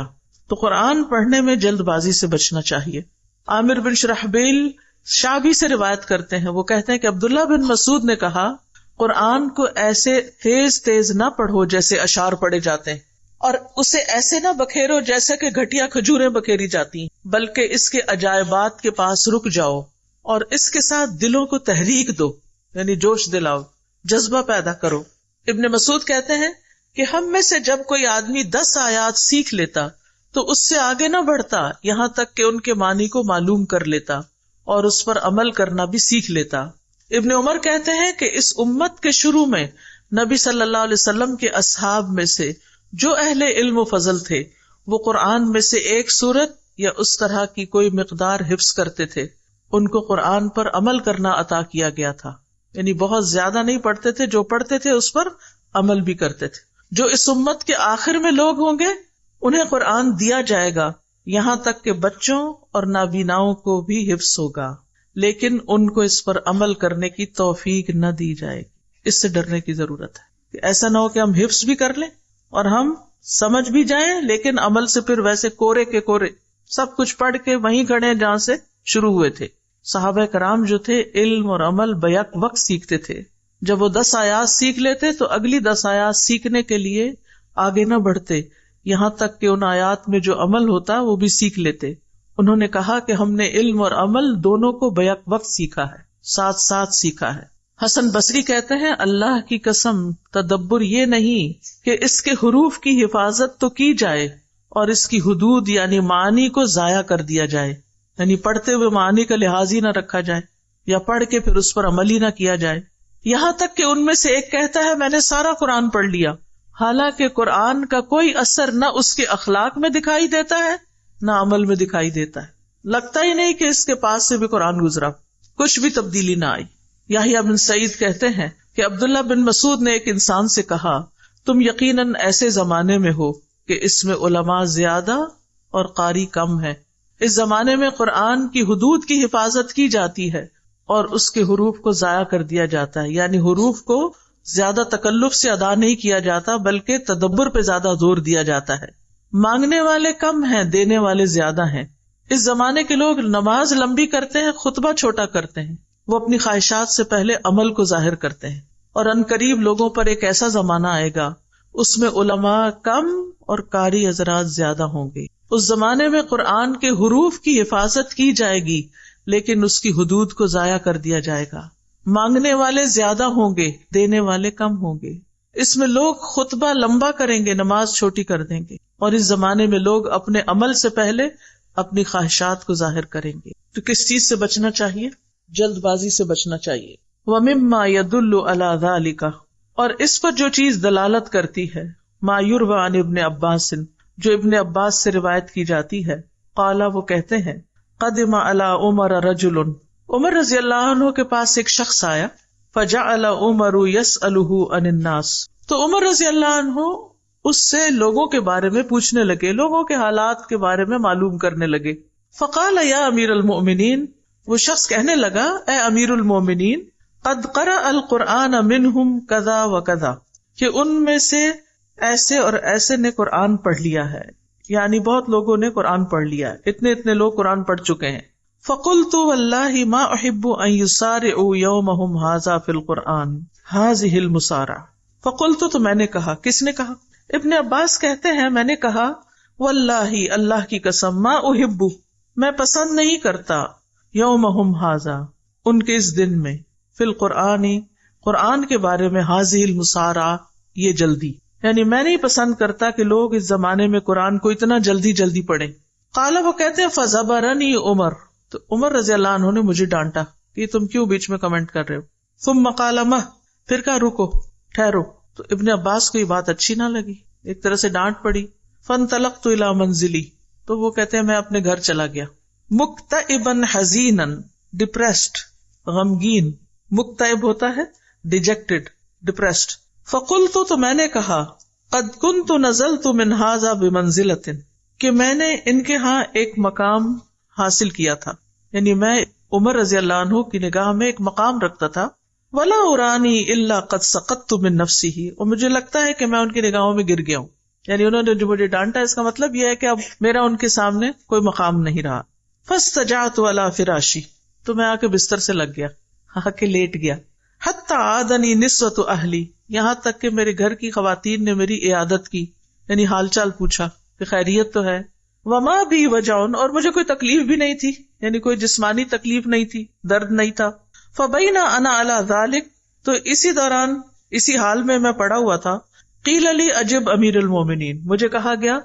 تو قرآن پڑھنے میں جلد بازی سے بچنا چاہیے۔ عامر بن شرحبیل شعبی سے روایت کرتے ہیں، وہ کہتے ہیں کہ عبداللہ بن مسعود نے کہا، قرآن کو ایسے تیز تیز نہ پڑھو جیسے اشعار پڑھے جاتے ہیں، اور اسے ایسے نہ بکھیرو جیسے کہ گھٹیا کھجوریں بکھیری جاتی ہیں، بلکہ اس کے عجائبات کے پاس رک جاؤ اور اس کے ساتھ دلوں کو تحریک دو، یعنی جوش دلاؤ، جذبہ پیدا کرو۔ ابن مسعود کہتے ہیں کہ ہم میں سے جب کوئی آدمی 10 آیات سیکھ لیتا تو اس سے آگے نہ بڑھتا یہاں تک کہ ان کے معنی کو معلوم کر لیتا اور اس پر عمل کرنا بھی سیکھ لیتا. ابن عمر کہتے ہیں کہ اس امت کے شروع میں نبی صلی اللہ علیہ وسلم کے اصحاب میں سے جو اہل علم و فضل تھے وہ قرآن میں سے ایک سورت یا اس طرح کی کوئی مقدار حفظ کرتے تھے. ان کو قرآن پر عمل کرنا عطا کیا گیا تھا، یعنی بہت زیادہ نہیں پڑھتے تھے، جو پڑھتے تھے اس پر عمل بھی کرتے تھے. جو اس امت کے آخر میں لوگ ہوں گے انہیں قرآن دیا جائے گا یہاں تک کہ بچوں اور نابیناؤں کو بھی حفظ ہوگا، لیکن ان کو اس پر عمل کرنے کی توفیق نہ دی جائے گی. اس سے ڈرنے کی ضرورت ہے کہ ایسا نہ ہو کہ ہم حفظ بھی کر لیں اور ہم سمجھ بھی جائیں لیکن عمل سے پھر ویسے کورے کے کورے سب کچھ پڑھ کے وہیں کھڑے جہاں سے شروع ہوئے تھے. صحابہ کرام جو تھے علم اور عمل بیک وقت سیکھتے تھے. جب وہ 10 آیات سیکھ لیتے تو اگلی 10 آیات سیکھنے کے لیے آگے نہ بڑھتے یہاں تک کہ ان آیات میں جو عمل ہوتا وہ بھی سیکھ لیتے. انہوں نے کہا کہ ہم نے علم اور عمل دونوں کو بیک وقت سیکھا ہے، ساتھ ساتھ سیکھا ہے. حسن بصری کہتے ہیں اللہ کی قسم تدبر یہ نہیں کہ اس کے حروف کی حفاظت تو کی جائے اور اس کی حدود یعنی معنی کو ضائع کر دیا جائے، یعنی پڑھتے ہوئے معنی کا لحاظ ہی نہ رکھا جائے یا پڑھ کے پھر اس پر عمل ہی نہ کیا جائے. یہاں تک کہ ان میں سے ایک کہتا ہے میں نے سارا قرآن پڑھ لیا، حالانکہ قرآن کا کوئی اثر نہ اس کے اخلاق میں دکھائی دیتا ہے نہ عمل میں دکھائی دیتا ہے. لگتا ہی نہیں کہ اس کے پاس سے بھی قرآن گزرا، کچھ بھی تبدیلی نہ آئی. یحییٰ بن سعید کہتے ہیں کہ عبداللہ بن مسعود نے ایک انسان سے کہا تم یقیناً ایسے زمانے میں ہو کہ اس میں علماء زیادہ اور قاری کم ہے. اس زمانے میں قرآن کی حدود کی حفاظت کی جاتی ہے اور اس کے حروف کو ضائع کر دیا جاتا ہے، یعنی حروف کو زیادہ تکلف سے ادا نہیں کیا جاتا بلکہ تدبر پہ زیادہ زور دیا جاتا ہے. مانگنے والے کم ہیں، دینے والے زیادہ ہیں. اس زمانے کے لوگ نماز لمبی کرتے ہیں، خطبہ چھوٹا کرتے ہیں. وہ اپنی خواہشات سے پہلے عمل کو ظاہر کرتے ہیں. اور عنقریب لوگوں پر ایک ایسا زمانہ آئے گا اس میں علماء کم اور قاری حضرات زیادہ ہوں گے. اس زمانے میں قرآن کے حروف کی حفاظت کی جائے گی لیکن اس کی حدود کو ضائع کر دیا جائے گا. مانگنے والے زیادہ ہوں گے، دینے والے کم ہوں گے. اس میں لوگ خطبہ لمبا کریں گے، نماز چھوٹی کر دیں گے. اور اس زمانے میں لوگ اپنے عمل سے پہلے اپنی خواہشات کو ظاہر کریں گے. تو کس چیز سے بچنا چاہیے؟ جلد بازی سے بچنا چاہیے. وَمِمَّا يَدُلُّ عَلَى ذَلِكَ، اور اس پر جو چیز دلالت کرتی ہے، ما يُرْوَى عن ابن عباس، جو ابن عباس سے روایت کی جاتی ہے. قال، وہ کہتے ہیں قدم علی عمر رجل، عمر رضی اللہ عنہ کے پاس ایک شخص آیا. فجعل عمر يسألہ عن الناس، تو عمر رضی اللہ عنہ اس سے لوگوں کے بارے میں پوچھنے لگے، لوگوں کے حالات کے بارے میں معلوم کرنے لگے. فقال یا امیر المؤمنین، وہ شخص کہنے لگا اے امیر المؤمنین، قد قرأ القرآن منہم کذا و کذا، کہ ان میں سے ایسے اور ایسے نے قرآن پڑھ لیا ہے، یعنی بہت لوگوں نے قرآن پڑھ لیا ہے، اتنے لوگ قرآن پڑھ چکے ہیں. فقلت واللہ ما احب ان یسارعوا یومہم ھذا فی القرآن ھذہ المسارعہ. فقلت، تو میں نے کہا، کس نے کہا؟ ابن عباس کہتے ہیں میں نے کہا واللہ، اللہ کی قسم، ما احب، میں پسند نہیں کرتا، یومہم ھذا، ان کے اس دن میں، فی القرآن، قرآن کے بارے میں، ھذہ المسارعہ، یہ جلدی، یعنی میں نہیں پسند کرتا کہ لوگ اس زمانے میں قرآن کو اتنا جلدی پڑھیں. قال، وہ کہتے ہیں فزبرنی عمر، تو عمر رضی اللہ عنہ نے مجھے ڈانٹا کہ تم کیوں بیچ میں کمنٹ کر رہے ہو. ثم قال مہ، پھر کہا رکو، ٹھہرو. تو ابن عباس کو یہ بات اچھی نہ لگی، ایک طرح سے ڈانٹ پڑی. فانطلقت الی منزلی، تو وہ کہتے ہیں میں اپنے گھر چلا گیا. مکتئبا حزینا، ڈپریسڈ، غمگین. مکتئب ہوتا ہے ڈیجیکٹڈ، ڈپریسڈ. فقلت، تو میں نے کہا قد كنت نزلت من هذا بمنزلۃ، کہ میں نے ان کے ہاں ایک مقام حاصل کیا تھا، یعنی میں عمر رضی اللہ عنہ کی نگاہ میں ایک مقام رکھتا تھا. ولا ارانی الا قد سقطت من نفسه، اور مجھے لگتا ہے کہ میں ان کی نگاہوں میں گر گیا ہوں، یعنی انہوں نے جو مجھے ڈانٹا اس کا مطلب یہ ہے کہ اب میرا ان کے سامنے کوئی مقام نہیں رہا. فاستجعت علی فراشی، تو میں آ کے بستر سے لگ گیا، آ کے لیٹ گیا. حتی عادنی نسوۃ اہلی، یہاں تک کہ میرے گھر کی خواتین نے میری عیادت کی، یعنی حال چال پوچھا کہ خیریت تو ہے. وما بھی وجعن، اور مجھے کوئی تکلیف بھی نہیں تھی، یعنی کوئی جسمانی تکلیف نہیں تھی، درد نہیں تھا. فبینا انا علی ذلک، تو اسی دوران، اسی حال میں پڑا ہوا تھا. قیل لی اجب امیر المومنین، مجھے کہا گیا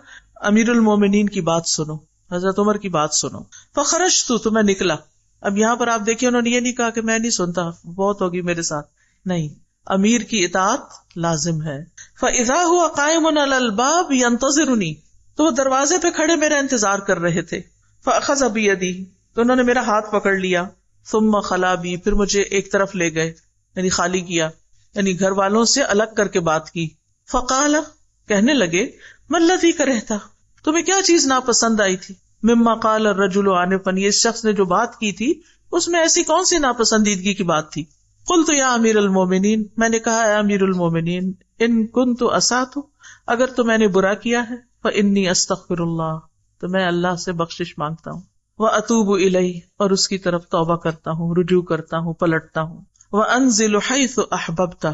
امیر المومنین کی بات سنو، حضرت عمر کی بات سنو. فخرجت، تو میں نکلا. اب یہاں پر آپ دیکھیے انہوں نے یہ نہیں کہا کہ میں نہیں سنتا، بہت ہوگی میرے ساتھ، نہیں، امیر کی اطاعت لازم ہے. فاذا هو قائم علی الباب ينتظرنی، تو وہ دروازے پہ کھڑے میرا انتظار کر رہے تھے. فاخذ بیدی، تو انہوں نے میرا ہاتھ پکڑ لیا. ثم خلا بی، پھر مجھے ایک طرف لے گئے، یعنی خالی کیا، یعنی گھر والوں سے الگ کر کے بات کی. فقال، کہنے لگے، ما الذی کرہتا، تمہیں کیا چیز ناپسند آئی تھی؟ مما قال الرجل آنفا، یہ شخص نے جو بات کی تھی اس میں ایسی کون سی ناپسندیدگی کی بات تھی؟ قلت یا امیر المومنین، میں نے کہا اے امیر المومنین، ان کنت اسأت، اگر تو میں نے برا کیا ہے، فانی استغفر اللہ، تو میں اللہ سے بخشش مانگتا ہوں، واتوب الیہ، اور اس کی طرف توبہ کرتا ہوں، رجوع کرتا ہوں، پلٹتا ہوں، وانزل حیث احببت،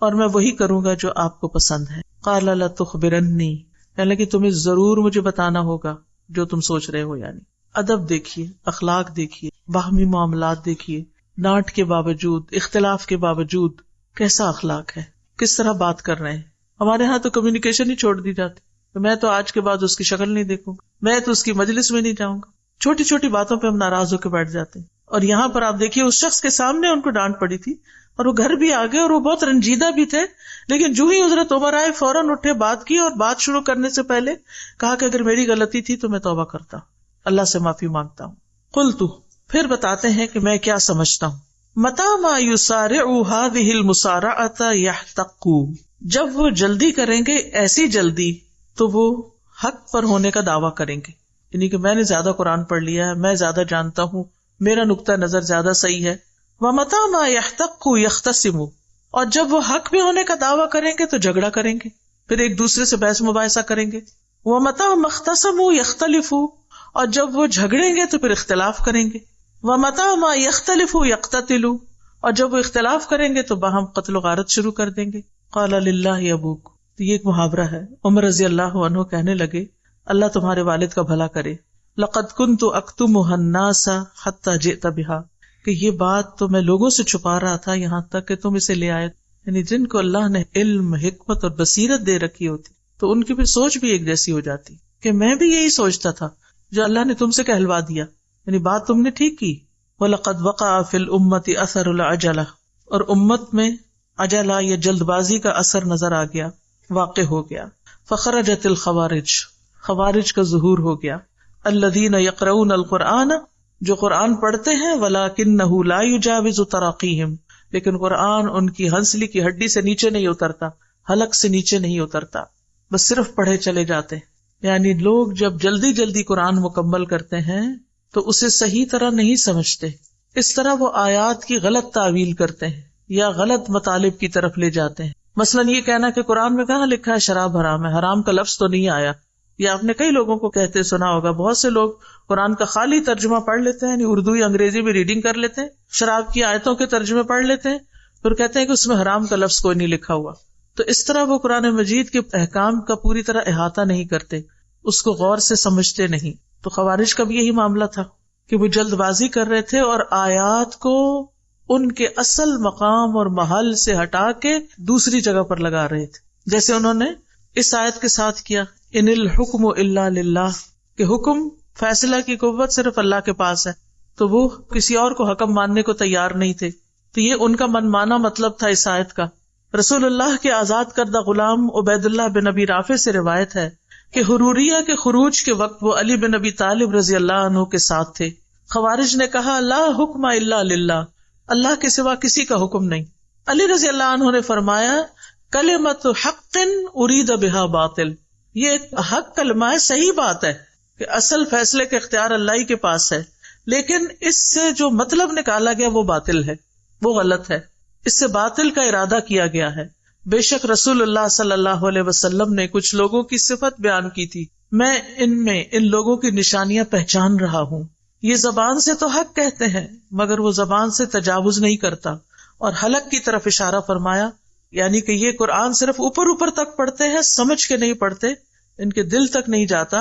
اور میں وہی کروں گا جو آپ کو پسند ہے. قال لتخبرنی، یعنی کہ تمہیں ضرور مجھے بتانا ہوگا جو تم سوچ رہے ہو. یعنی ادب دیکھیے، اخلاق دیکھیے، باہمی معاملات دیکھیے، ڈانٹ کے باوجود، اختلاف کے باوجود کیسا اخلاق ہے، کس طرح بات کر رہے ہیں. ہمارے ہاں تو کمیونیکیشن ہی چھوڑ دی جاتی، تو میں تو آج کے بعد اس کی شکل نہیں دیکھوں گا، میں تو اس کی مجلس میں نہیں جاؤں گا. چھوٹی چھوٹی باتوں پہ ہم ناراض ہو کے بیٹھ جاتے ہیں. اور یہاں پر آپ دیکھیے اس شخص کے سامنے ان کو ڈانٹ پڑی تھی اور وہ گھر بھی آ گئے اور وہ بہت رنجیدہ بھی تھے، لیکن جو ہی حضرت عمر آئے فوراً اٹھے، بات کی، اور بات شروع کرنے سے پہلے کہا کہ اگر میری غلطی تھی تو میں توبہ کرتا ہوں، اللہ سے معافی مانگتا ہوں. قلت، پھر بتاتے ہیں کہ میں کیا سمجھتا ہوں. متی ما یسارع هذه المسارعۃ یحتق، جب وہ جلدی کریں گے، ایسی جلدی تو وہ حق پر ہونے کا دعویٰ کریں گے، یعنی کہ میں نے زیادہ قرآن پڑھ لیا ہے، میں زیادہ جانتا ہوں، میرا نقطہ نظر زیادہ صحیح ہے. ومتی ما یحتق یختصم، اور جب وہ حق پہ ہونے کا دعویٰ کریں گے تو جھگڑا کریں گے، پھر ایک دوسرے سے بحث مباحثہ کریں گے. ومتی ما اختصموا یختلفوا، اور جب وہ جھگڑیں گے تو پھر اختلاف کریں گے. ومتی ما یختلفوا یقتتلوا، اور جب وہ اختلاف کریں گے تو باہم قتل و غارت شروع کر دیں گے. قال للہ ابوک، تو یہ ایک محاورہ ہے. عمر رضی اللہ عنہ کہنے لگے اللہ تمہارے والد کا بھلا کرے. لقد كنت اکتمها الناس حتى جئت بها، کہ یہ بات تو میں لوگوں سے چھپا رہا تھا یہاں تک کہ تم اسے لے آئے. یعنی جن کو اللہ نے علم، حکمت اور بصیرت دے رکھی ہوتی تو ان کی پھر سوچ بھی ایک جیسی ہو جاتی کہ میں بھی یہی سوچتا تھا جو اللہ نے تم سے کہلوا دیا، یعنی بات تم نے ٹھیک کی. وَلَقَدْ وَقَعَ فِي الْأُمَّةِ أَثَرُ الْعَجَلَةِ، اور امت میں عجلہ یا جلد بازی کا اثر نظر آ گیا، واقع ہو گیا. فخرجت الخوارج، خوارج کا ظہور ہو گیا. الذین یقرؤون القرآن، جو قرآن پڑھتے ہیں، ولکنہ لا یجاوز تراقیہم، لیکن قرآن ان کی ہنسلی کی ہڈی سے نیچے نہیں اترتا، حلق سے نیچے نہیں اترتا، بس صرف پڑھے چلے جاتے ہیں. یعنی لوگ جب جلدی جلدی قرآن مکمل کرتے ہیں تو اسے صحیح طرح نہیں سمجھتے، اس طرح وہ آیات کی غلط تعویل کرتے ہیں یا غلط مطالب کی طرف لے جاتے ہیں. مثلاً یہ کہنا کہ قرآن میں کہاں لکھا ہے شراب حرام ہے، حرام کا لفظ تو نہیں آیا. یا آپ نے کئی لوگوں کو کہتے سنا ہوگا، بہت سے لوگ قرآن کا خالی ترجمہ پڑھ لیتے ہیں، یعنی اردو یا انگریزی میں ریڈنگ کر لیتے ہیں، شراب کی آیتوں کے ترجمے پڑھ لیتے ہیں، پھر کہتے ہیں کہ اس میں حرام کا لفظ کوئی نہیں لکھا ہوا. تو اس طرح وہ قرآن مجید کے احکام کا پوری طرح احاطہ نہیں کرتے، اس کو غور سے سمجھتے نہیں. تو خوارج کا بھی یہی معاملہ تھا کہ وہ جلد بازی کر رہے تھے اور آیات کو ان کے اصل مقام اور محل سے ہٹا کے دوسری جگہ پر لگا رہے تھے. جیسے انہوں نے اس آیت کے ساتھ کیا، ان الحکم الا للہ، کہ حکم، فیصلہ کی قوت صرف اللہ کے پاس ہے، تو وہ کسی اور کو حکم ماننے کو تیار نہیں تھے. تو یہ ان کا من مانا مطلب تھا اس آیت کا. رسول اللہ کے آزاد کردہ غلام عبید اللہ بن ابی رافع سے روایت ہے کہ حروریہ کے خروج کے وقت وہ علی بن ابی طالب رضی اللہ عنہ کے ساتھ تھے. خوارج نے کہا لا حکم الا للہ، اللہ کے سوا کسی کا حکم نہیں. علی رضی اللہ عنہ نے فرمایا کلمۃ حق ارید بہا باطل، یہ ایک حق کلمہ ہے، صحیح بات ہے کہ اصل فیصلے کا اختیار اللہ ہی کے پاس ہے، لیکن اس سے جو مطلب نکالا گیا وہ باطل ہے، وہ غلط ہے، اس سے باطل کا ارادہ کیا گیا ہے. بے شک رسول اللہ صلی اللہ علیہ وسلم نے کچھ لوگوں کی صفت بیان کی تھی، میں ان لوگوں کی نشانیاں پہچان رہا ہوں. یہ زبان سے تو حق کہتے ہیں مگر وہ زبان سے تجاوز نہیں کرتا، اور حلق کی طرف اشارہ فرمایا، یعنی کہ یہ قرآن صرف اوپر تک پڑھتے ہیں، سمجھ کے نہیں پڑھتے، ان کے دل تک نہیں جاتا،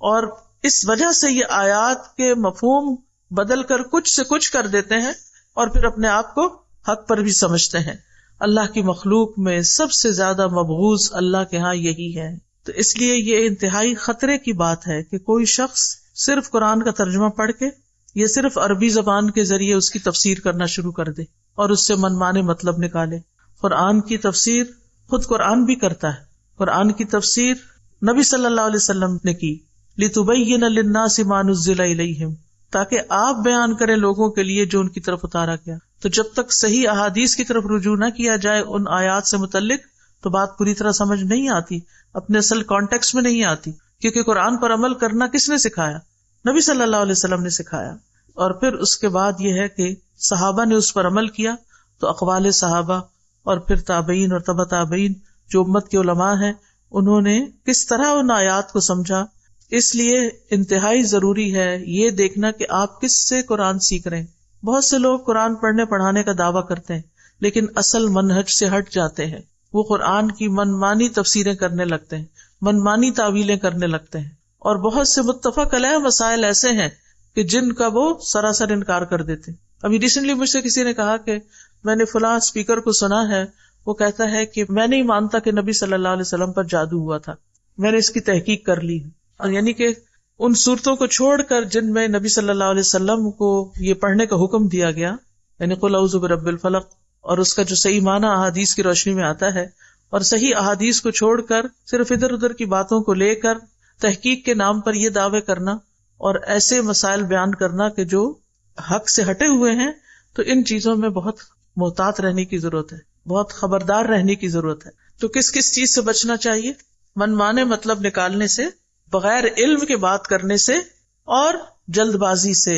اور اس وجہ سے یہ آیات کے مفہوم بدل کر کچھ سے کچھ کر دیتے ہیں اور پھر اپنے آپ کو حق پر بھی سمجھتے ہیں. اللہ کی مخلوق میں سب سے زیادہ مبغوض اللہ کے ہاں یہی ہے. تو اس لیے یہ انتہائی خطرے کی بات ہے کہ کوئی شخص صرف قرآن کا ترجمہ پڑھ کے یا صرف عربی زبان کے ذریعے اس کی تفسیر کرنا شروع کر دے اور اس سے منمانے مطلب نکالے. قرآن کی تفسیر خود قرآن بھی کرتا ہے. قرآن کی تفسیر نبی صلی اللہ علیہ وسلم نے کی، لِتُبَيِّنَ لِلنَّاسِ مَا نُزِّلَ إِلَيْهِمْ، تاکہ آپ بیان کریں لوگوں کے لیے جو ان کی طرف اتارا گیا. تو جب تک صحیح احادیث کی طرف رجوع نہ کیا جائے ان آیات سے متعلق تو بات پوری طرح سمجھ نہیں آتی، اپنے اصل کانٹیکسٹ میں نہیں آتی. کیونکہ قرآن پر عمل کرنا کس نے سکھایا؟ نبی صلی اللہ علیہ وسلم نے سکھایا. اور پھر اس کے بعد یہ ہے کہ صحابہ نے اس پر عمل کیا تو اقوال صحابہ اور پھر تابعین اور تبع تابعین جو امت کے علماء ہیں انہوں نے کس طرح ان آیات کو سمجھا. اس لیے انتہائی ضروری ہے یہ دیکھنا کہ آپ کس سے قرآن سیکھ رہے ہیں. بہت سے لوگ قرآن پڑھنے پڑھانے کا دعویٰ کرتے ہیں لیکن اصل منہج سے ہٹ جاتے ہیں. وہ قرآن کی منمانی تفسیریں کرنے لگتے ہیں، منمانی تعویلیں کرنے لگتے ہیں، اور بہت سے متفق علیہ مسائل ایسے ہیں کہ جن کا وہ سراسر انکار کر دیتے ہیں. ابھی ریسنٹلی مجھ سے کسی نے کہا کہ میں نے فلاں اسپیکر کو سنا ہے، وہ کہتا ہے کہ میں نہیں مانتا کہ نبی صلی اللہ علیہ وسلم پر جادو ہوا تھا، میں نے اس کی تحقیق کر لی. اور یعنی کہ ان صورتوں کو چھوڑ کر جن میں نبی صلی اللہ علیہ وسلم کو یہ پڑھنے کا حکم دیا گیا، یعنی قل اعوذ برب الفلق، اور اس کا جو صحیح معنی احادیث کی روشنی میں آتا ہے، اور صحیح احادیث کو چھوڑ کر صرف ادھر ادھر کی باتوں کو لے کر تحقیق کے نام پر یہ دعوے کرنا اور ایسے مسائل بیان کرنا کہ جو حق سے ہٹے ہوئے ہیں، تو ان چیزوں میں بہت محتاط رہنے کی ضرورت ہے، بہت خبردار رہنے کی ضرورت ہے. تو کس کس چیز سے بچنا چاہیے؟ منمانے مطلب نکالنے سے، بغیر علم کے بات کرنے سے، اور جلد بازی سے.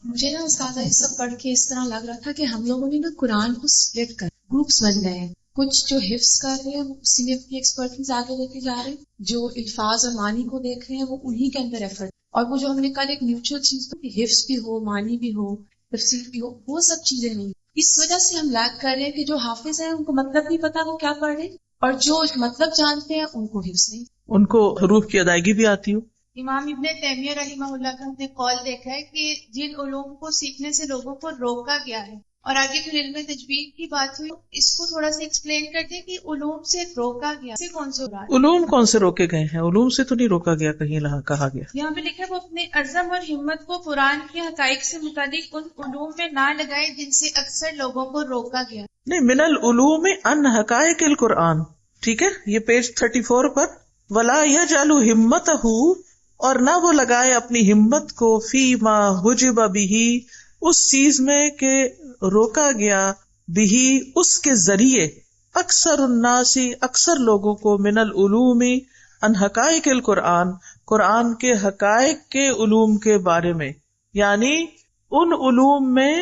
مجھے نا استاذہ یہ سب پڑھ کے اس طرح لگ رہا تھا کہ ہم لوگوں نے نا قرآن کو سپلٹ کر گروپس بن گئے ہیں. کچھ جو حفظ کر رہے ہیں وہ اسی میں اپنی ایکسپرٹیز آگے لے کے جا رہے ہیں، جو الفاظ اور معنی کو دیکھ رہے ہیں وہ انہی کے اندر ایفرٹ، اور وہ جو ہم نے کل ایک میوچل چیز کہ حفظ بھی ہو، معنی بھی ہو، تفسیر بھی ہو، وہ سب چیزیں نہیں. اس وجہ سے ہم لیک کر رہے ہیں کہ جو حافظ ہیں ان کو مطلب نہیں پتا وہ کیا پڑھ رہے، اور جو مطلب جانتے ہیں ان کو حفظ نہیں، ان کو حروف کی ادائیگی بھی آتی ہو. امام ابن تیمیہ رحمہ اللہ کا ہم نے قول دیکھا ہے کہ جن علوم کو سیکھنے سے لوگوں کو روکا گیا ہے، اور آگے پھر علم تجوید کی بات ہوئی، اس کو تھوڑا سا ایکسپلین کر دیں کہ علوم سے روکا گیا، سے کون سے ہو؟ علوم کون سے روکے گئے ہیں؟ علوم سے تو نہیں روکا گیا، کہیں کہا گیا. یہاں پہ لکھا ہے وہ اپنے عزم اور ہمت کو قرآن کے حقائق سے متعلق ان علوم میں نہ لگائے جن سے اکثر لوگوں کو روکا گیا. نہیں، من العلوم ان حقائق القرآن، ٹھیک ہے، یہ پیج 34 پر. ولا یجعل ہمتہ، اور نہ وہ لگائے اپنی ہمت کو فی ما حجب بہ، اس چیز میں کہ روکا گیا، بہ اس کے ذریعے، اکثر الناس اکثر لوگوں کو، من العلوم ان حقائق القرآن، قرآن کے حقائق کے علوم کے بارے میں، یعنی ان علوم میں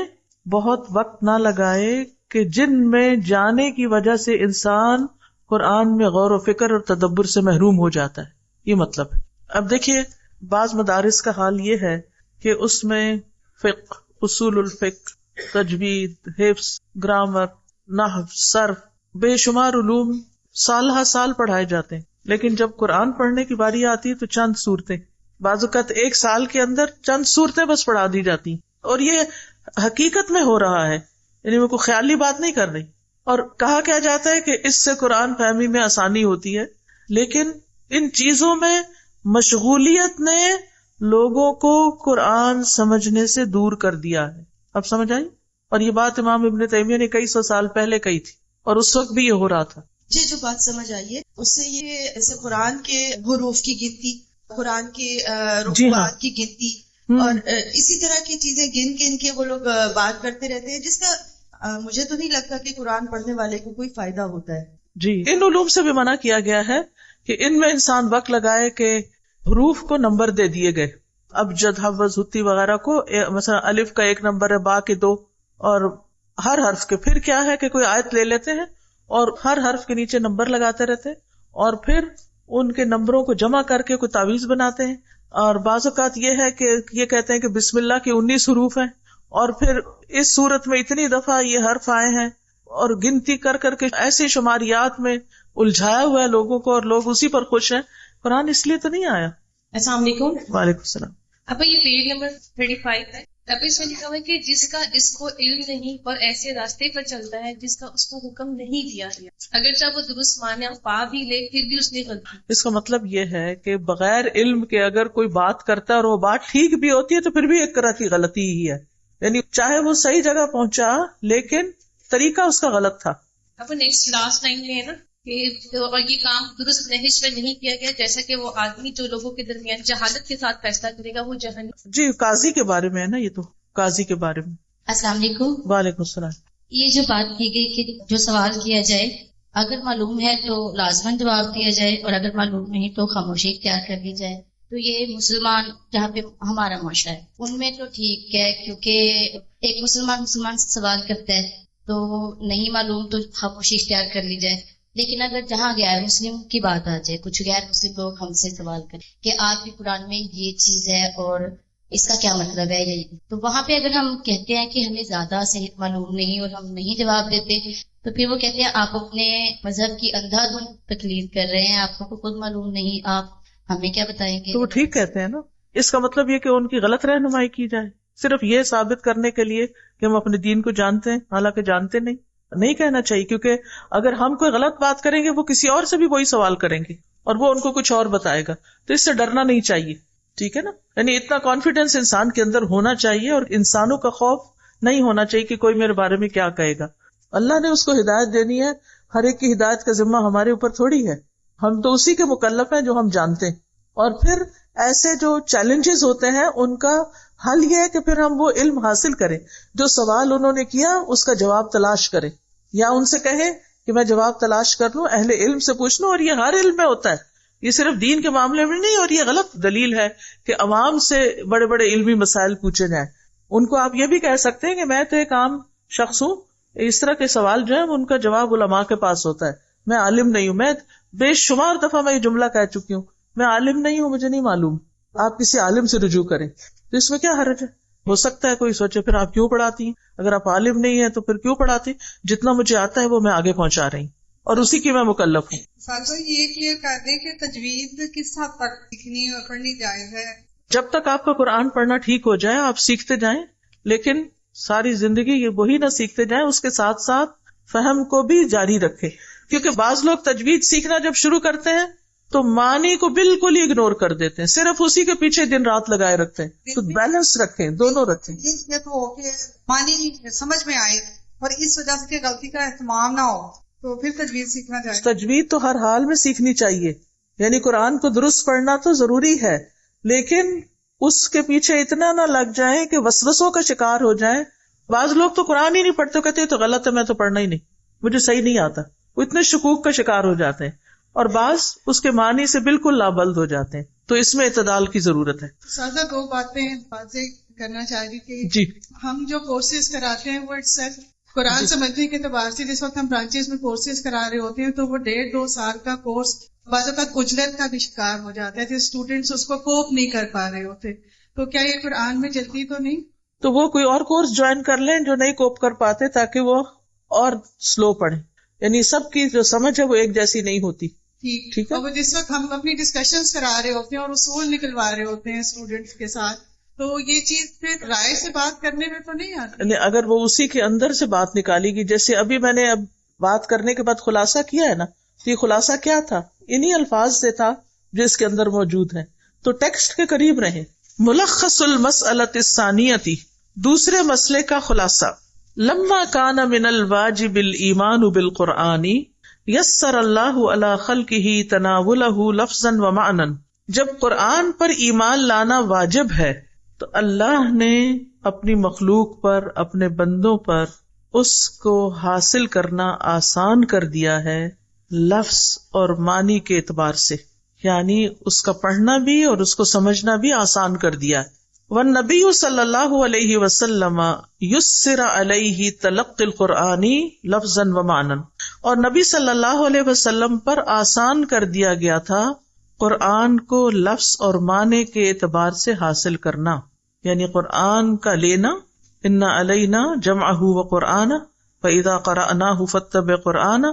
بہت وقت نہ لگائے کہ جن میں جانے کی وجہ سے انسان قرآن میں غور و فکر اور تدبر سے محروم ہو جاتا ہے. یہ مطلب ہے. اب دیکھیے بعض مدارس کا حال یہ ہے کہ اس میں فقہ، اصول الفقہ، تجوید، حفظ، گرامر، نحو، صرف، بے شمار علوم سال ہا سال پڑھائے جاتے ہیں، لیکن جب قرآن پڑھنے کی باری آتی ہے تو چند صورتیں، بعض اوقات ایک سال کے اندر چند صورتیں بس پڑھا دی جاتی. اور یہ حقیقت میں ہو رہا ہے، یعنی میں کوئی خیالی بات نہیں کر رہی. اور کہا کیا جاتا ہے کہ اس سے قرآن فہمی میں آسانی ہوتی ہے، لیکن ان چیزوں میں مشغولیت نے لوگوں کو قرآن سمجھنے سے دور کر دیا ہے. اب سمجھ آئی؟ اور یہ بات امام ابن تیمیہ نے کئی سو سال پہلے کہی تھی، اور اس وقت بھی یہ ہو رہا تھا. مجھے جو بات سمجھ آئی ہے اس سے یہ جیسے قرآن کے حروف کی گنتی، قرآن کے رکوعات کی گنتی، اور اسی طرح کی چیزیں گن کے وہ لوگ بات کرتے رہتے ہیں، جس کا مجھے تو نہیں لگتا کہ قرآن پڑھنے والے کو کوئی فائدہ ہوتا ہے. جی، ان علوم سے بھی منع کیا گیا ہے کہ ان میں انسان وقت لگائے کہ حروف کو نمبر دے دیے گئے. اب جد، حوض، ہتی وغیرہ کو مثلا الف کا 1 نمبر ہے، با کے 2، اور ہر حرف کے پھر کیا ہے کہ کوئی آیت لے لیتے ہیں اور ہر حرف کے نیچے نمبر لگاتے رہتے ہیں، اور پھر ان کے نمبروں کو جمع کر کے کوئی تعویذ بناتے ہیں. اور بعض اوقات یہ ہے کہ یہ کہتے ہیں کہ بسم اللہ کے 19 حروف ہیں، اور پھر اس صورت میں اتنی دفعہ یہ حرف آئے ہیں، اور گنتی کر کے ایسی شماریات میں الجھایا ہوا ہے لوگوں کو، اور لوگ اسی پر خوش ہیں. قرآن اس لیے تو نہیں آیا. السلام علیکم. وعلیکم السلام. اب یہ پیج نمبر 35 ہے. اب اس میں لکھا ہوا ہے کہ جس کا اس کو علم نہیں اور ایسے راستے پر چلتا ہے جس کا اس کو حکم نہیں دیا گیا، اگرچہ وہ درست مانا پا بھی لے پھر بھی اس نے غلطی۔ اس کا مطلب یہ ہے کہ بغیر علم کے اگر کوئی بات کرتا ہے اور وہ بات ٹھیک بھی ہوتی ہے تو پھر بھی ایک طرح کی غلطی ہی ہے، یعنی چاہے وہ صحیح جگہ پہنچا لیکن طریقہ اس کا غلط تھا۔ اب نیکسٹ لاسٹ لائن میں ہے نا کہ اور یہ کام درست نہج میں نہیں کیا گیا، جیسا کہ وہ آدمی جو لوگوں کے درمیان جہالت کے ساتھ فیصلہ کرے گا وہ جہنم۔ جی قاضی کے بارے میں ہے نا، یہ تو قاضی کے بارے میں۔ السلام علیکم۔ وعلیکم السلام۔ یہ جو بات کی گئی کہ جو سوال کیا جائے اگر معلوم ہے تو لازماً جواب دیا جائے اور اگر معلوم نہیں تو خاموشی اختیار کر لی جائے، تو یہ مسلمان جہاں پہ ہمارا معاشرہ ہے ان میں تو ٹھیک ہے، کیونکہ ایک مسلمان سے سوال کرتا ہے تو نہیں معلوم تو خاموشی اختیار کر لی جائے، لیکن اگر جہاں غیر مسلم کی بات آ جائے، کچھ غیر مسلم لوگ ہم سے سوال کریں کہ آپ کی قرآن میں یہ چیز ہے اور اس کا کیا مطلب ہے، یہی تو وہاں پہ اگر ہم کہتے ہیں کہ ہمیں زیادہ صحیح معلوم نہیں اور ہم نہیں جواب دیتے تو پھر وہ کہتے ہیں آپ اپنے مذہب کی اندھا دھند تقلید کر رہے ہیں، آپ کو خود معلوم نہیں، آپ ہمیں کیا بتائیں گے۔ تو وہ ٹھیک کہتے ہیں نا، اس کا مطلب یہ کہ ان کی غلط رہنمائی کی جائے صرف یہ ثابت کرنے کے لیے کہ ہم اپنے دین کو جانتے ہیں، حالانکہ جانتے نہیں کہنا چاہیے، کیونکہ اگر ہم کوئی غلط بات کریں گے وہ کسی اور سے بھی وہی سوال کریں گے اور وہ ان کو کچھ اور بتائے گا، تو اس سے ڈرنا نہیں چاہیے، ٹھیک ہے نا۔ یعنی اتنا کانفیڈینس انسان کے اندر ہونا چاہیے اور انسانوں کا خوف نہیں ہونا چاہیے کہ کوئی میرے بارے میں کیا کہے گا۔ اللہ نے اس کو ہدایت دینی ہے، ہر ایک کی ہدایت کا ذمہ ہمارے اوپر تھوڑی ہے، ہم تو اسی کے مکلف ہیں جو ہم جانتے ہیں۔ اور پھر ایسے جو چیلنجز ہوتے ہیں ان کا حل یہ ہے کہ پھر ہم وہ علم حاصل کریں، جو سوال انہوں نے کیا اس کا جواب تلاش کریں، یا ان سے کہیں کہ میں جواب تلاش کر لوں، اہل علم سے پوچھ لوں۔ اور یہ ہر علم میں ہوتا ہے، یہ صرف دین کے معاملے میں نہیں، اور یہ غلط دلیل ہے کہ عوام سے بڑے بڑے علمی مسائل پوچھے جائیں۔ ان کو آپ یہ بھی کہہ سکتے ہیں کہ میں تو ایک عام شخص ہوں، اس طرح کے سوال جو ہے ان کا جواب علماء کے پاس ہوتا ہے، میں عالم نہیں ہوں، میں بے شمار دفعہ میں یہ جملہ کہہ چکی ہوں، میں عالم نہیں ہوں، مجھے نہیں معلوم، آپ کسی عالم سے رجوع کریں۔ تو اس میں کیا حرج ہے؟ ہو سکتا ہے کوئی سوچے پھر آپ کیوں پڑھاتی ہیں، اگر آپ عالم نہیں ہیں تو پھر کیوں پڑھاتی؟ جتنا مجھے آتا ہے وہ میں آگے پہنچا رہی ہوں اور اسی کی میں مکلف ہوں۔ ساتھ یہ کلیئر کر دیں کہ تجوید کس حد تک سیکھنی اور پڑھنی جائز ہے؟ جب تک آپ کا قرآن پڑھنا ٹھیک ہو جائے آپ سیکھتے جائیں، لیکن ساری زندگی یہ وہی نہ سیکھتے جائیں، اس کے ساتھ ساتھ فہم کو بھی جاری رکھے، کیونکہ بعض لوگ تجوید سیکھنا جب شروع کرتے ہیں تو معنی کو بالکل ہی اگنور کر دیتے ہیں، صرف اسی کے پیچھے دن رات لگائے رکھتے ہیں۔ تو بیلنس رکھیں، دونوں رکھیں۔ یہ تو ہو کہ معنی سمجھ میں آئے اور اس وجہ سے غلطی کا اہتمام نہ ہو تو پھر تجوید سیکھنا چاہیے۔ تجوید تو ہر حال میں سیکھنی چاہیے، یعنی قرآن کو درست پڑھنا تو ضروری ہے، لیکن اس کے پیچھے اتنا نہ لگ جائیں کہ وسوسوں کا شکار ہو جائیں۔ بعض لوگ تو قرآن ہی نہیں پڑھتے، کہتے تو غلط ہے، میں تو پڑھنا ہی نہیں، مجھے صحیح نہیں آتا، وہ اتنے شکوک کا شکار ہو جاتے ہیں، اور بعض اس کے معنی سے بالکل لابلد ہو جاتے ہیں۔ تو اس میں اعتدال کی ضرورت ہے۔ سادہ دو باتیں واضح کرنا چاہ رہی کہ جی ہم جو کورسز کراتے ہیں وہ قرآن سمجھنے کے اعتبار سے جس وقت ہم برانچز میں کورسز کرا رہے ہوتے ہیں تو وہ 1.5-2 سال کا کورس بعض اوقات اجلت کا بھی شکار ہو جاتا ہے کہ اسٹوڈینٹس اس کو کوپ نہیں کر پا رہے ہوتے، تو کیا یہ قرآن میں جلدی تو نہیں؟ تو وہ کوئی اور کورس جوائن کر لیں جو نہیں کوپ کر پاتے، تاکہ وہ اور سلو پڑھیں، یعنی سب کی جو سمجھ ہے وہ ایک جیسی نہیں ہوتی۔ ٹھیک ہے، اور جس وقت ہم اپنی ڈسکشنز کرا رہے ہوتے ہیں اور اصول نکلوا رہے ہوتے ہیں اسٹوڈینٹس کے ساتھ، تو یہ چیز پھر رائے سے بات کرنے میں تو نہیں آتی؟ اگر وہ اسی کے اندر سے بات نکالے گی، جیسے ابھی میں نے اب بات کرنے کے بعد خلاصہ کیا ہے نا، تو یہ خلاصہ کیا تھا؟ انہی الفاظ سے تھا جو اس کے اندر موجود ہیں، تو ٹیکسٹ کے قریب رہیں۔ ملخص المسألۃ الثانیۃ، دوسرے مسئلے کا خلاصہ، لما کان من الواجب الایمان بالقرآن یسر اللہ علی خلقہ تناولہ لفظا و معنی، جب قرآن پر ایمان لانا واجب ہے تو اللہ نے اپنی مخلوق پر، اپنے بندوں پر اس کو حاصل کرنا آسان کر دیا ہے لفظ اور معنی کے اعتبار سے، یعنی اس کا پڑھنا بھی اور اس کو سمجھنا بھی آسان کر دیا ہے۔ والنبی صلی اللہ علیہ وسلم یسر علیہ تلقی القرآن لفظا و معنی، اور نبی صلی اللہ علیہ وسلم پر آسان کر دیا گیا تھا قرآن کو لفظ اور معنی کے اعتبار سے حاصل کرنا، یعنی قرآن کا لینا، ان علینا جمعہ و قرآن فاذا قرأناہ فاتبع قرآن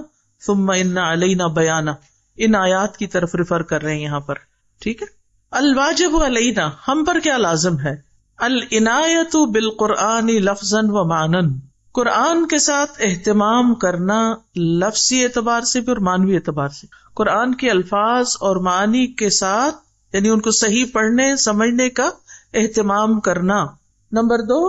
ثم ان علینا بیانہ، ان آیات کی طرف ریفر کر رہے ہیں یہاں پر، ٹھیک ہے۔ الواجب علینا، ہم پر کیا لازم ہے؟ العنایۃ بالقرآن لفظا و معنی، قرآن کے ساتھ اہتمام کرنا لفظی اعتبار سے بھی اور معنوی اعتبار سے، قرآن کے الفاظ اور معنی کے ساتھ یعنی ان کو صحیح پڑھنے سمجھنے کا اہتمام کرنا۔ نمبر 2،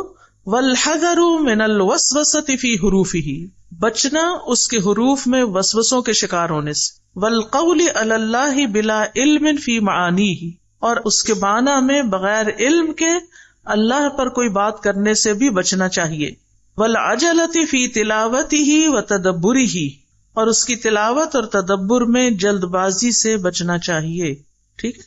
والحذر من الوسوسۃ فی حروفہ، بچنا اس کے حروف میں وسوسوں کے شکار ہونے سے، والقول علی اللہ بلا علم فی معانیہ، اور اس کے معنی میں بغیر علم کے اللہ پر کوئی بات کرنے سے بھی بچنا چاہیے، والعجلۃ فی تلاوتہ وتدبرہ، اور اس کی تلاوت اور تدبر میں جلد بازی سے بچنا چاہیے۔ ٹھیک۔